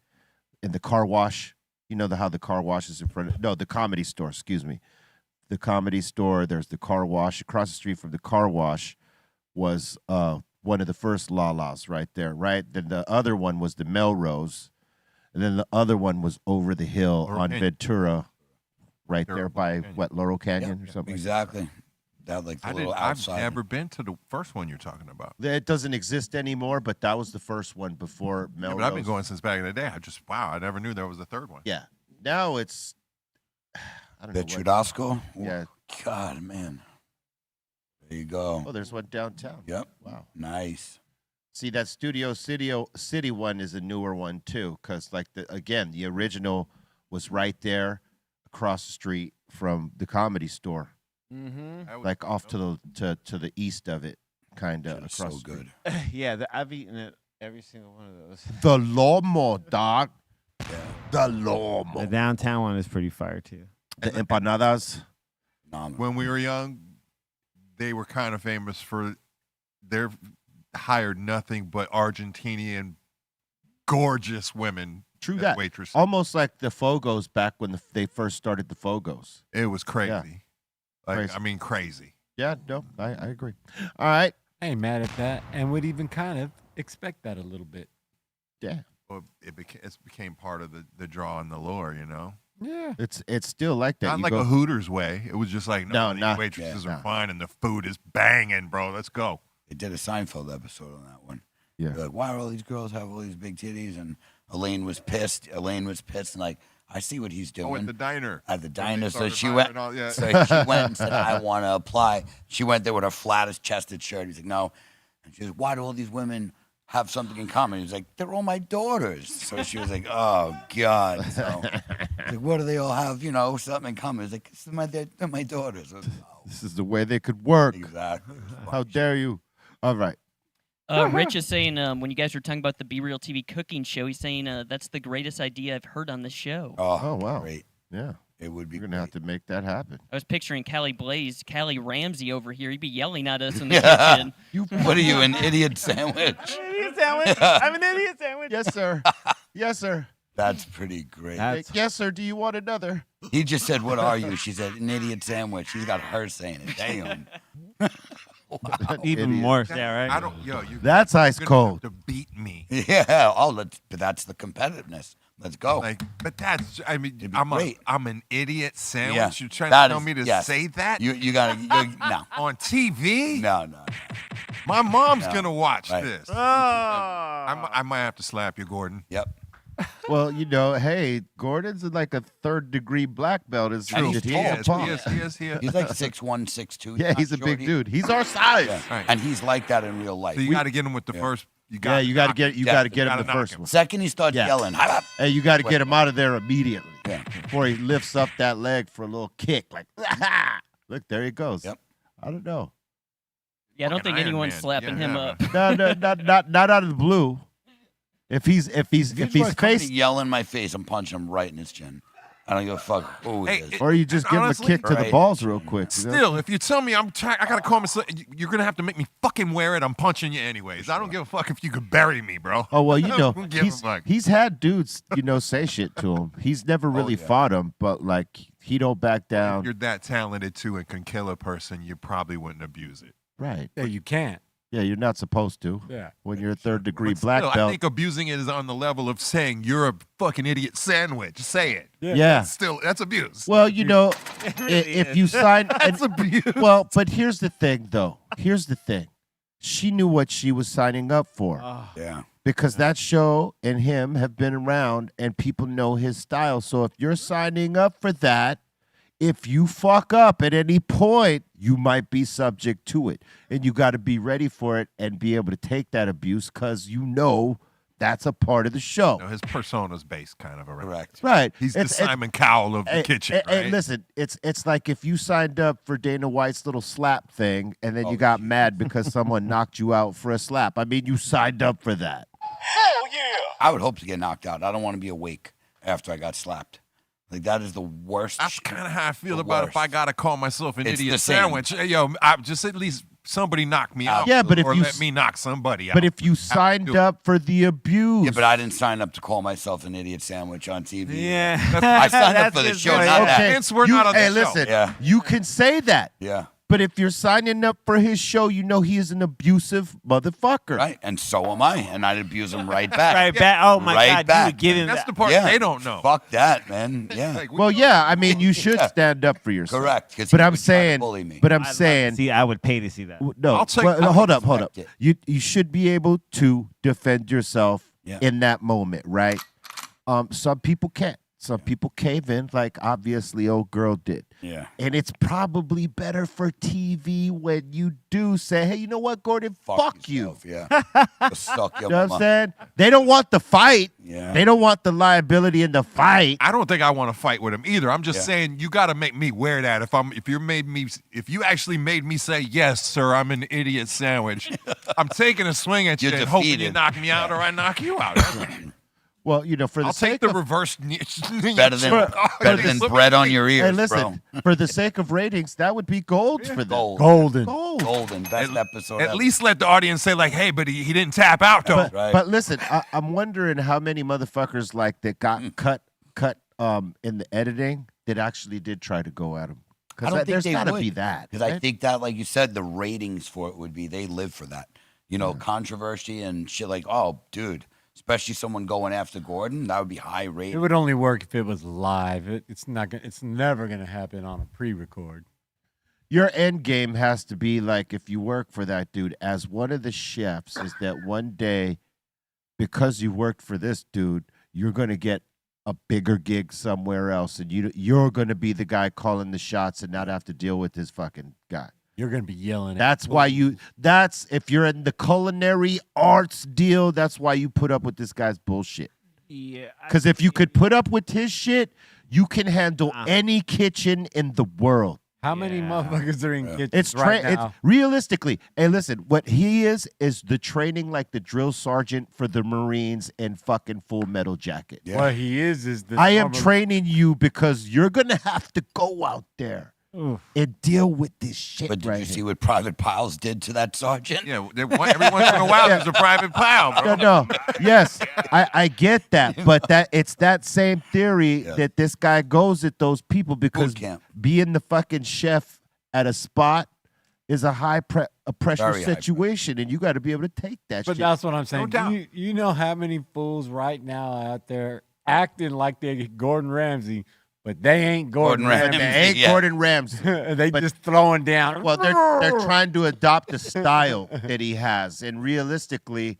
In the car wash. How the car wash is in front of, no, the comedy store, excuse me. The comedy store, there's the car wash. Across the street from the car wash was one of the first Lala's right there, right? Then the other one was the Melrose. And then the other one was over the hill on Hey. Ventura. right There, there by Canyon. what Laurel Canyon or something. Exactly. That like the little I've outside. never been to the first one you're talking about. It doesn't exist anymore, but that was the first one before Yeah, Melrose. but I've been going since back in the day. I never knew there was a third one. Yeah. Now it's I don't know. Chudasco? Yeah. God, man. There you go. Oh, there's one downtown. Yep. Wow. Nice. See, that Studio City one is a newer one too, because like the original was right there across the street from the Comedy Store, like off to the east of it, kind of across. So the street. good. Yeah, I've eaten it every single one of those. The Lomo, dog. The Lomo. The downtown one is pretty fire too. The empanadas. When we were young, they were kind of famous for their hired nothing but Argentinian gorgeous women. True as that. waitresses. Almost like the Fogos back when they first started the Fogos. It was crazy. Yeah. Crazy. I mean, crazy. Yeah, no, I agree. All right. I ain't mad at that, and would even kind of expect that a little bit. Yeah. Well, it became part of the draw and the lure, you know? Yeah. It's still like that. Not You like go- a Hooters way. It was just like, No, these not- waitresses yeah, are no. fine and the food is banging, bro. Let's go. They did a Seinfeld episode on that one. Yeah. They're like, why are all these girls have all these big titties? And Elaine was pissed. And like, I see what he's doing. Oh, at the diner. At the When diner. they So started she hiring went. all- yeah. So she went and said, I want to apply. She went there with her flattest chested shirt. He's like, no. And she was, why do all these women have something in common? He was like, they're all my daughters. So she was like, oh God. So like, what do they all have? You know, something in common. He's like, they're my daughters. I was like, oh, This is the way they could work. exactly. How dare you? All right. Rich is saying when you guys were talking about the Be Real TV cooking show, he's saying that's the greatest idea I've heard on the show. Oh, wow. Great. Yeah. It would be. You're going to have to make that happen. I was picturing Callie Ramsey over here. He'd be yelling at us in the kitchen. What are you, an idiot sandwich? Idiot sandwich. I'm an idiot sandwich. Yes, sir. Yes, sir. That's pretty great. Yes, sir. Do you want another? He just said, what are you? She said, an idiot sandwich. He's got her saying it. Damn. Even Idiot. more. Yeah, right. I don't, That's ice you're gonna cold. have to beat me. Yeah. Oh, but that's the competitiveness. Let's go. Like, but that's, I mean, It'd be I'm great. an idiot sandwich. Yeah. You're trying That to tell is- me to yes. say that You got to, no. on TV? No. My mom's No. going to watch Right. this. Oh. I might have to slap you, Gordon. Yep. Well, hey, Gordon's like a third-degree black belt. Is And he's he tall, ain't too. punk. He is. He's like 6'1", 6'2". Yeah, not he's a short. big He- dude. He's our size. Yeah. Right. And he's like that in real life. So you got to get him with the first. You got Yeah, you got to get Yeah, got to get him gotta the knock first him. one. Second he starts Yeah. yelling, Hey, you got to get him out of there immediately. Yeah. Before he lifts up that leg for a little kick, like, look, there he goes. Yep. I don't know. Yeah, I don't Fucking think Iron anyone's Man. slapping Yeah, him yeah, up. No, not out of the blue. If he's If he's facing, face yell in my face, I'm punching him right in his chin. I don't give a fuck who he Hey, is. or you just give him a Honestly, kick to the right. balls real quick. You know? Still, if you tell me I gotta call myself, you're gonna have to make me fucking wear it. I'm punching you anyways. I don't give a fuck if you could bury me, bro. Oh well, you I know, don't give a fuck. he's had dudes, say shit to him. He's never really yeah. fought him, but like he don't back If down. you're that talented too and can kill a person, you probably wouldn't abuse it. Right? Yeah, you can't. Yeah, you're not supposed to. Yeah. When you're a third-degree But black still, belt. I think abusing it is on the level of saying you're a fucking idiot sandwich. Say it. Yeah. Still, that's abuse. Well, really if is. you sign, That's abuse. well, but here's the thing, though. Here's the thing. She knew what she was signing up for. Yeah. Because that show and him have been around and people know his style. So if you're signing up for that, if you fuck up at any point, you might be subject to it. And you got to be ready for it and be able to take that abuse because that's a part of the show. No, his persona's based kind of around. Correct. Right. He's the Simon Cowell of the kitchen, right? And listen, it's like if you signed up for Dana White's little slap thing and then you got mad because someone knocked you out for a slap. I mean, you signed up for that. I would hope to get knocked out. I don't want to be awake after I got slapped. Like, that is the worst. That's kind of how I feel The about if I worst. gotta call myself an It's the idiot same. sandwich. Hey, yo, I just at least somebody knock me out. Yeah, but if or you let me knock somebody out. But if you Have to signed do it. up for the abuse. Yeah, but I didn't sign up to call myself an idiot sandwich on TV. Yeah. I signed up That's for the his show, point. not that. Hence, we're not on the hey, show. listen, Yeah. you can say that. Yeah. But if you're signing up for his show, you know he is an abusive motherfucker. Right, and so am I, and I'd abuse him right back. Right back. Oh my Right God, back. dude, give him That's that. the part Yeah. they don't know. Fuck that, man. Yeah. Like, Well, yeah, I mean, you should stand up for yourself. Correct. 'Cause But he I'm would try to saying, bully me. but I'm I'd love to saying, see, I would pay to see that. no. I'll take- well, I hold would up, hold up. respect You should be able to defend yourself Yeah. in that moment, right? Some people can't. Some people cave in, like obviously old girl did. Yeah. And it's probably better for TV when you do say, hey, you know what, Gordon? Fuck you. yourself, Yeah. Go suck your You know what I'm mama. saying? They don't want the fight. Yeah. They don't want the liability in the fight. I don't think I want to fight with him either. I'm just Yeah. saying you got to make me wear that. If you actually made me say yes, sir, I'm an idiot sandwich. I'm taking a swing at you You're and hoping you defeated. knock me out or I knock you out. Well, you know, for the I'll sake take the of reverse. Better than bread on your ears, hey, listen, bro. for the sake of ratings, that would be gold for them. Gold. Golden. Gold. Golden. Best episode At ever. least let the audience say like, hey, but he didn't tap out though. But, Right. but listen, I'm wondering how many motherfuckers like that got cut in the editing that actually did try to go at him. I Because don't think there's they got to would. be that. Because I right? think that, like you said, the ratings for it would be they live for that. You know, controversy and shit like, oh, dude, especially someone going after Gordon, that would be high It rated. would only work if it was live. It's not. It's never gonna happen on a pre-record. Your end game has to be like, if you work for that dude as one of the chefs, is that one day, because you worked for this dude, you're going to get a bigger gig somewhere else, and you're going to be the guy calling the shots and not have to deal with this fucking guy. You're gonna be yelling. That's why that's if you're in the culinary arts deal, that's why you put up with this guy's bullshit. Yeah. Because if you could put up with his shit, you can handle any kitchen in the world. How many motherfuckers are in kitchens It's right it's now? realistically. Hey, listen, what he is the training like the drill sergeant for the Marines in fucking Full Metal Jacket. Yeah. What he is the. I am former- training you because you're gonna have to go out there Oof. and deal with this shit. But did right you here. see what Private Piles did to that sergeant? Yeah, every once in a while there's a private pile, bro. No. Yes, I get that, but it's that same theory that this guy goes at those people because Boot camp. being the fucking chef at a spot is a pressure Very high situation, and you got to be able to take that But shit. that's what I'm saying. doubt. You know how many fools right now out there acting like they're Gordon Ramsay, but they ain't Gordon, Gordon Ramsay. Ramsay. ain't Yeah. Gordon Ramsay. they just throwing down. Well, they're trying to adopt the style that he has, and realistically,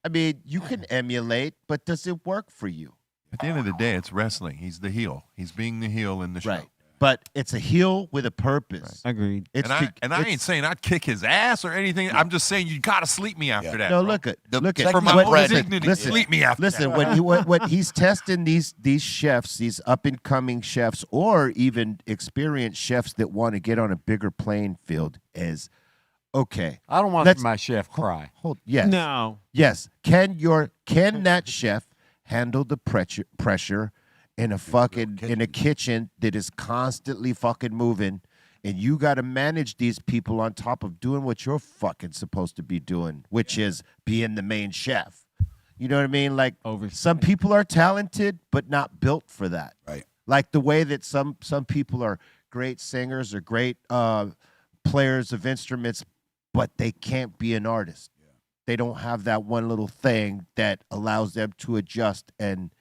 I mean, you can emulate, but does it work for you? At the end of the day, it's wrestling. He's the heel. He's being the heel in the show. Right. But it's a heel with a purpose. Agreed. It's And I ain't saying I'd kick his ass or anything. I'm just saying you gotta sleep me after that. No, bro. look at The look at second For my What- own listen, dignity, sleep me after Listen, that. when he's testing these chefs, these up and coming chefs, or even experienced chefs that want to get on a bigger playing field, is okay. I don't want Let's- my chef cry. Yes, No. yes. Can that chef handle the pressure in a kitchen that is constantly fucking moving, and you got to manage these people on top of doing what you're fucking supposed to be doing, which is being the main chef. You know what I mean? Like some people are talented but not built for that. Right. Like the way that some people are great singers or great players of instruments, but they can't be an artist. They don't have that one little thing that allows them to adjust and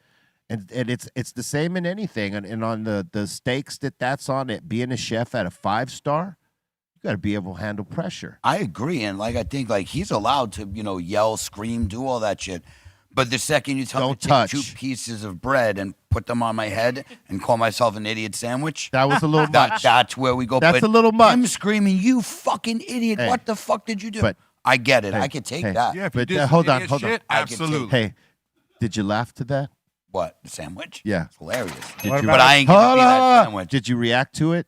it's the same in anything. And on the stakes that's on it, being a chef at a 5-star, you got to be able to handle pressure. I agree, and I think he's allowed to yell, scream, do all that shit. But the second you tell me Don't to touch. take 2 pieces of bread and put them on my head and call myself an idiot sandwich, That was a little much. that's where we go. That's But a little much. Him screaming, "You fucking idiot! Hey. What the fuck did you do?" But- I get it. hey, I could take hey. that. Yeah, if you But did some hold on, idiot hold on. shit, I could take- absolutely. Hey, did you laugh to that? What, the sandwich? Yeah. It's hilarious. Did What you? But I ain't gonna be that sandwich. Did you react to it?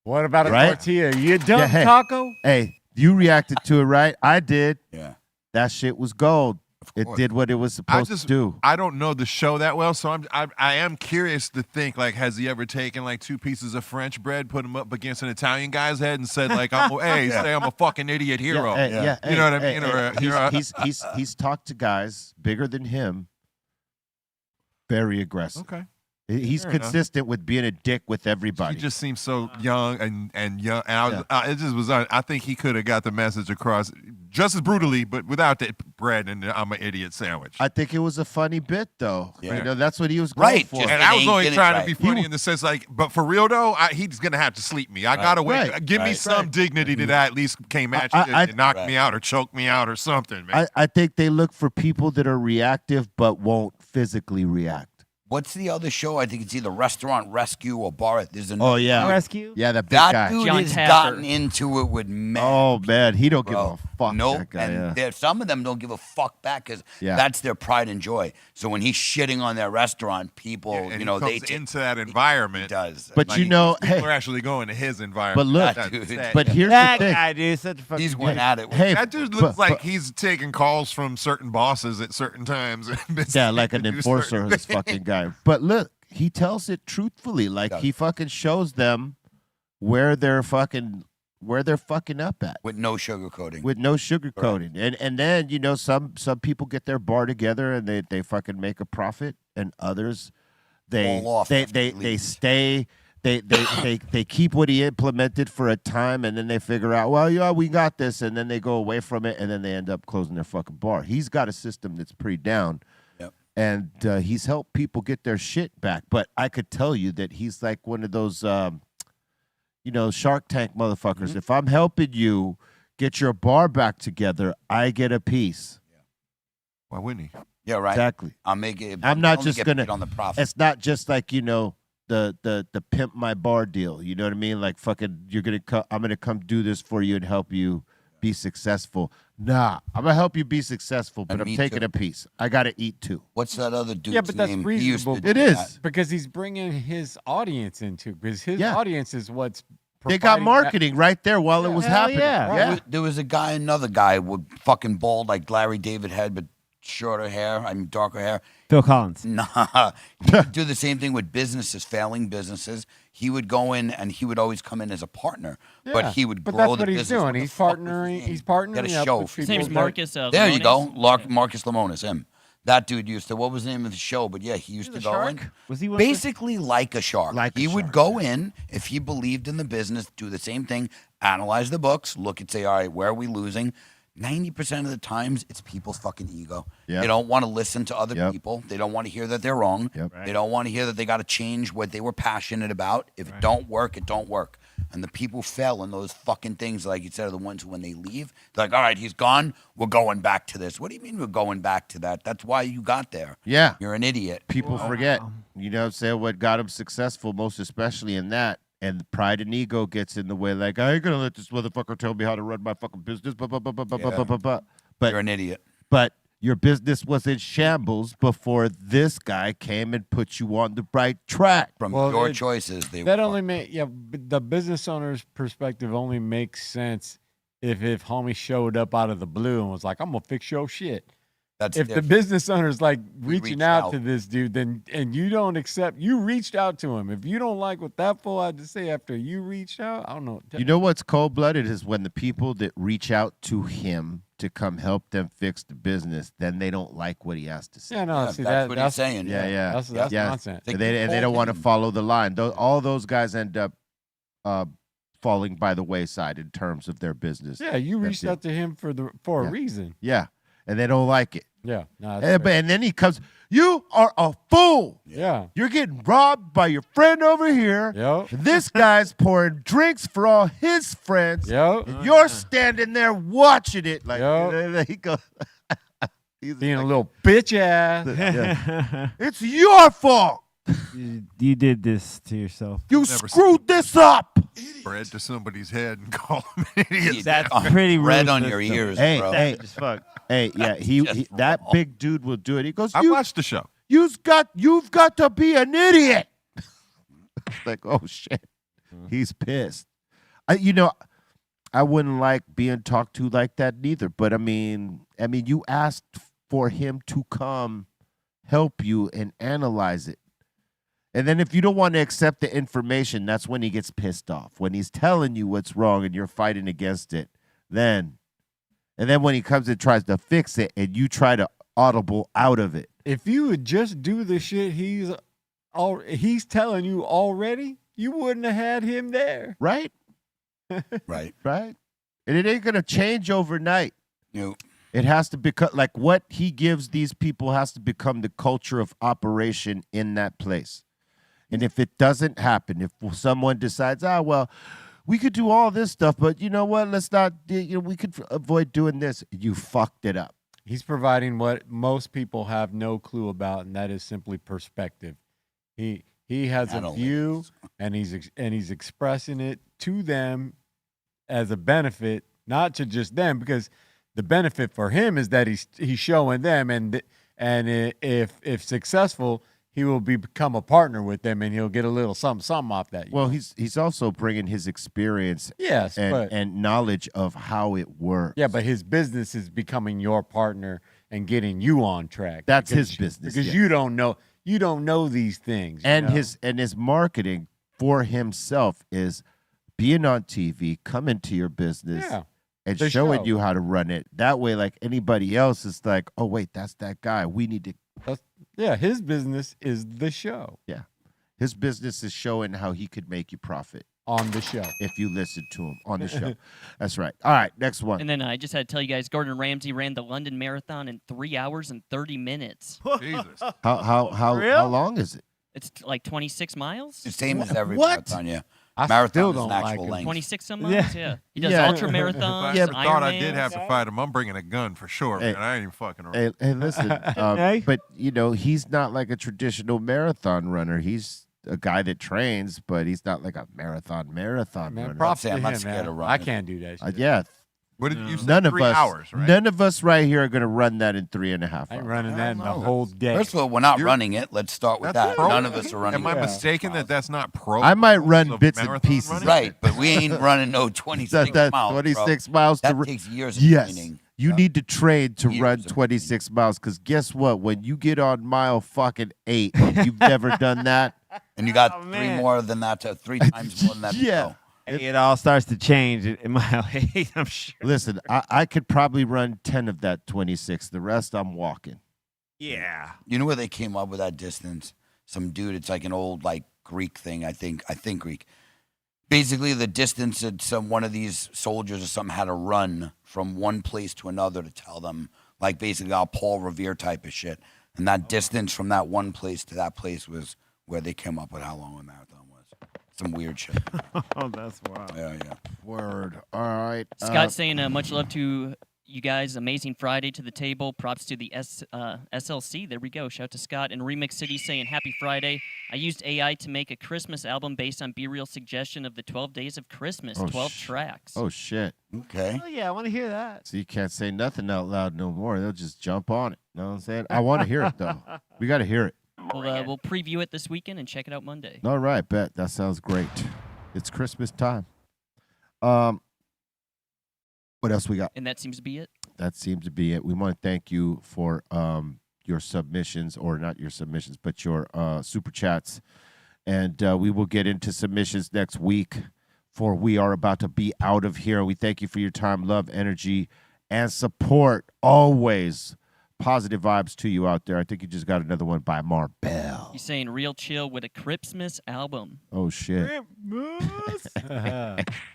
What about a Right? tortilla? You dumb Yeah, hey. taco? Hey, you reacted to it, right? I did. Yeah. That shit was gold. It course. did what it was supposed to do. I don't know the show that well, so I am curious to think like, has he ever taken like 2 pieces of French bread, put them up against an Italian guy's head, and said like, say I'm a fucking idiot hero. You know what I mean? Or he's talked to guys bigger than him, very aggressive. Okay. He's Fair enough. consistent with being a dick with everybody. He just seems so young and young. And it just was. I think he could have got the message across just as brutally, but without the bread and the I'm an idiot sandwich. I think it was a funny bit, though. Yeah. You know, that's what he was going Right, for. just- And I was ain't only get it trying right. to be funny in the sense, like, but for real though, he's gonna have to sleep me. I gotta wait. Right. Give me Right. some dignity that I at least came at you and knocked me out or choked me out or something, man. I think they look for people that are reactive but won't physically react. What's the other show? I think it's either Restaurant Rescue or Bar. There's an Oh yeah, Rescue? Yeah, that big that guy. dude John has Tapper. gotten into it with men. Oh man, he don't bro. give a fuck. Nope. That guy, And yeah. some of them don't give a fuck back because Yeah. that's their pride and joy. So when he's shitting on their restaurant, people, And you know, he they comes into that environment. He does. But Like, you know, People hey, are actually going to his environment. but look, that dude. but here's That the thing. guy, dude, such a fucking. he's going at it. With Hey, that dude but- looks like but- he's taking calls from certain bosses at certain times. Yeah, like an To do enforcer, certain this fucking guy. But look, he tells it truthfully. Like does. he fucking shows them where they're fucking up at. with no sugarcoating. With no sugarcoating. And then, you know, some people get their bar together and they fucking make a profit, and others they Fall off they after they, he they leaves. stay they keep what he implemented for a time, and then they figure out, well, yeah, we got this, and then they go away from it, and then they end up closing their fucking bar. He's got a system that's pretty down. Yep. And he's helped people get their shit back. But I could tell you that he's like one of those, you know, Shark Tank motherfuckers. Mm-hmm. If I'm helping you get your bar back together, I get a piece. Why wouldn't he? Yeah, right. Exactly. I'll make it. I'm not only just get gonna. paid on the profit. It's not just like, you know, the pimp my bar deal. You know what I mean? Like fucking, I'm gonna come do this for you and help you be successful. Nah, I'm gonna help you be successful, but And I'm me taking too. a piece. I gotta eat too. What's that other dude's Yeah, but that's name? He used to reasonable. do It is. that. because he's bringing his audience into because his Yeah. audience is what's They got providing marketing right there while it was Hell happening. yeah. Yeah. There was a guy, another guy with fucking bald like Larry David had, but shorter hair. I mean, darker hair. Phil Collins. Nah, he would do the same thing with businesses, failing businesses. He would go in and he would always come in as a partner, but Yeah, he would but grow that's the what he's business. doing. What the He's fuck was his partnering. name? He's Get a partnering up show with for His name's people. Marcus. There you go, Lemonis. Marcus Lemonis, him. That dude used to. What was the name of the show? But yeah, he used to go in. Was he one of the- Basically, like a shark. Like a he would shark, go in if he believed in the business, do the same thing, analyze the books, look and say, all right, where are we losing? 90% of the times, it's people's fucking ego. Yep. They don't want to listen to other Yep. people. They don't want to hear that they're wrong. Yep. They don't want to hear that they got to change what they were passionate about. If it don't work, it don't work. And the people fail in those fucking things, like you said, are the ones who, when they leave, they're like, all right, he's gone. We're going back to this. What do you mean we're going back to that? That's why you got there. Yeah. You're an idiot. People forget. You know what I'm saying? What got him successful, most especially in that. And pride and ego gets in the way. Like, I ain't gonna let this motherfucker tell me how to run my fucking business. But You're an idiot. But your business was in shambles before this guy came and put you on the right track. From Well, your it- choices, they That were only make the business owner's perspective only makes sense if homie showed up out of the blue and was like, "I'm gonna fix your shit." That's If the different. business owner's like We reaching reached out to out. this dude, then and you don't accept, you reached out to him. If you don't like what that fool had to say after you reached out, I don't know. You know what's cold-blooded is when the people that reach out to him to come help them fix the business, then they don't like what he has to say. Yeah, no, Yeah, see that's that, what that's he's saying. Yeah. That's Yeah. nonsense. They And they don't want to follow the line. All those guys end up falling by the wayside in terms of their business. Yeah, you That's reached it. out to him for Yeah. a reason. Yeah, and they don't like it. Yeah, no, And then he comes, you are a fool. yeah, You're getting robbed by your friend over here. Yep. This guy's pouring drinks for all his friends. Yep. And you're standing there watching it. Like, Yep. he goes, he's being a like, little bitch ass. yeah. It's your fault. You did this to yourself. You Never screwed this up. Bread to somebody's head and call him an idiot. That's pretty red on ruthless, your though. ears, Hey, bro. hey, Just fuck. hey, yeah, Just that wrong. big dude will do it. He goes, I you, watched the show. you've got to be an idiot. It's like, oh shit, he's pissed. I wouldn't like being talked to like that neither. But I mean, you asked for him to come help you and analyze it. And then if you don't want to accept the information, that's when he gets pissed off. When he's telling you what's wrong and you're fighting against it, and then when he comes and tries to fix it and you try to audible out of it. If you would just do the shit he's he's telling you already, you wouldn't have had him there. Right? Right. Right? And it ain't going to change overnight. You. It has to become like what he gives these people has to become the culture of operation in that place. And if it doesn't happen, if someone decides, well, we could do all this stuff, but you know what? Let's not, we could avoid doing this. You fucked it up. He's providing what most people have no clue about, and that is simply perspective. He has a view, and he's expressing it to them as a benefit, not to just them, because the benefit for him is that he's showing them, and if successful, he will become a partner with them, and he'll get a little something off that. Well, he's also bringing his experience, and knowledge of how it works. Yeah, but his business is becoming your partner and getting you on track. That's his business, because you don't know these things. And his marketing for himself is being on TV, coming to your business, and showing you how to run it. That way, like anybody else is like, oh wait, that's that guy. We need to. His business is the show. Yeah. His business is showing how he could make you profit. On the show. If you listen to him on the show. That's right. All right, next one. And then I just had to tell you guys, Gordon Ramsay ran the London Marathon in 3 hours and 30 minutes. Jesus. How long is it? It's like 26 miles. The same as every What? marathon, yeah. I Marathon still is don't an like actual him. length. 26 some miles, yeah. He does ultra If marathons, I ever thought I Ironmans. did have to fight him, I'm bringing a gun for sure, man. I ain't even fucking around. Hey, listen, but he's not like a traditional marathon runner. He's a guy that trains, but he's not like a marathon runner. Props to I'm him, not scared man. of running. I can't do that shit. Yeah. What did you say? None of 3 us, hours, right? none of us right here are gonna run that in 3.5 hours. I ain't running that in the whole day. First of all, we're not running it. Let's start with That's that. pro. None of us are running Am I it. mistaken that that's not pro? I might run of bits and marathon pieces. running? Right, but we ain't running no 26 That miles. 26 bro. miles. That to takes years of yes, training. you need to train to Years run of 26 miles. Because guess what? When you get on mile fucking 8, and you've never done that. And you got three more than that, three times more than that. Yeah. It all starts to change in mile 8, I'm sure. Listen, I could probably run 10 of that 26. The rest, I'm walking. Yeah. You know where they came up with that distance? Some dude, it's like an old like Greek thing, I think Greek. Basically, the distance that one of these soldiers or something had to run from one place to another to tell them, like basically all Paul Revere type of shit. And that distance from that one place to that place was where they came up with how long a marathon was. Some weird shit. Oh, that's wild. Yeah. Word. All right. Scott saying much love to you guys. Amazing Friday to the table. Props to the SLC. There we go. Shout out to Scott. And Remix City saying happy Friday. I used AI to make a Christmas album based on Be Real's suggestion of the 12 Days of Christmas, 12 tracks. Oh, shit. Okay. Oh, yeah, I want to hear that. So you can't say nothing out loud no more. They'll just jump on it. You know what I'm saying? I want to hear it, though. We got to hear it. We'll preview it this weekend and check it out Monday. All right, bet. That sounds great. It's Christmas time. What else we got? And that seems to be it. That seems to be it. We want to thank you for your submissions, or not your submissions, but your super chats. And we will get into submissions next week, for we are about to be out of here. We thank you for your time, love, energy, and support. Always positive vibes to you out there. I think you just got another one by Marbell. He's saying real chill with a Christmas album. Oh, shit.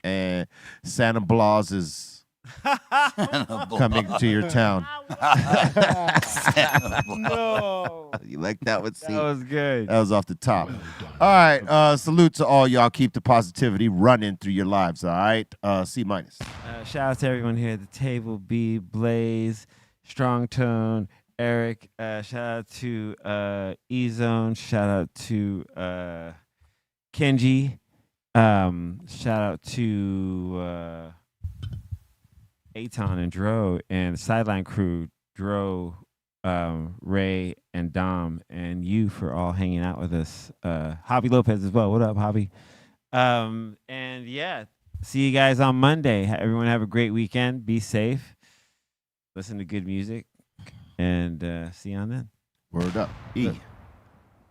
And Santa Claus is coming to your town. No. You like that one? That was good. That was off the top. All right. Salute to all y'all. Keep the positivity running through your lives. All right. C-. Shout out to everyone here at the table. B, Blaze, Strong Tone, Eric. Shout out to E-Zone. Shout out to Kenji. Shout out to Aton and Dro and the Sideline crew, Dro, Ray, and Dom, and you for all hanging out with us. Hobby Lopez as well. What up, Hobby? And yeah, see you guys on Monday. Everyone have a great weekend. Be safe. Listen to good music. And see you on then. Word up. E.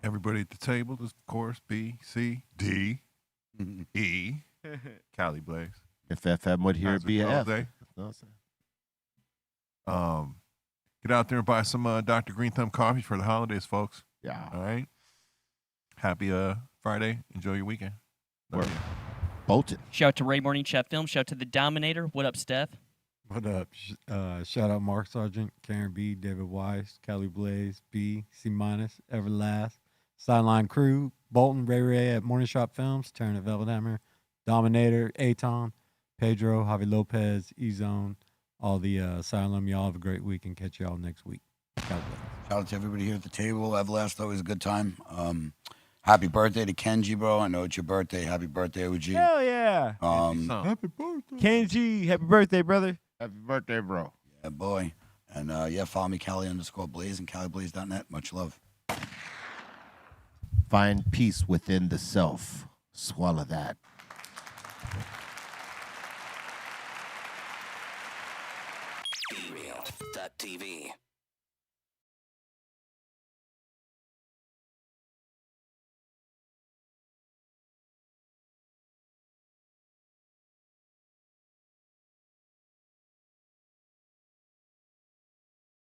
Everybody at the table is, of course, B, C, D, E, Cali Blaze. If FM would hear it be a F. Day. Get out there and buy some Dr. Greenthumb coffee for the holidays, folks. Yeah. All right. happy Friday. Enjoy your weekend. Love you. Bolton. Shout out to Ray Morning Chat Film. Shout out to the Dominator. What up, Steph? What up? Shout out Mark Sargent, Karen B, David Weiss, Kelly Blaze, B, C minus, Everlast, Sideline Crew, Bolton, Ray at Morning Shop Films, Turn at Velvet Hammer, Dominator, Aton, Pedro, Javi Lopez, E-Zone, all the Asylum. Y'all have a great week and catch y'all next week. God bless. Shout out to everybody here at the table. Everlast, always a good time. Happy birthday to Kenji, bro. I know it's your birthday. Happy birthday, OG. Hell yeah. Happy birthday. Kenji, happy birthday, brother. Happy birthday, bro. Yeah, boy. And yeah, follow me, Cali_Blaze and CaliBlaze.net. Much love. Find peace within the self. Swallow that. BREALTV.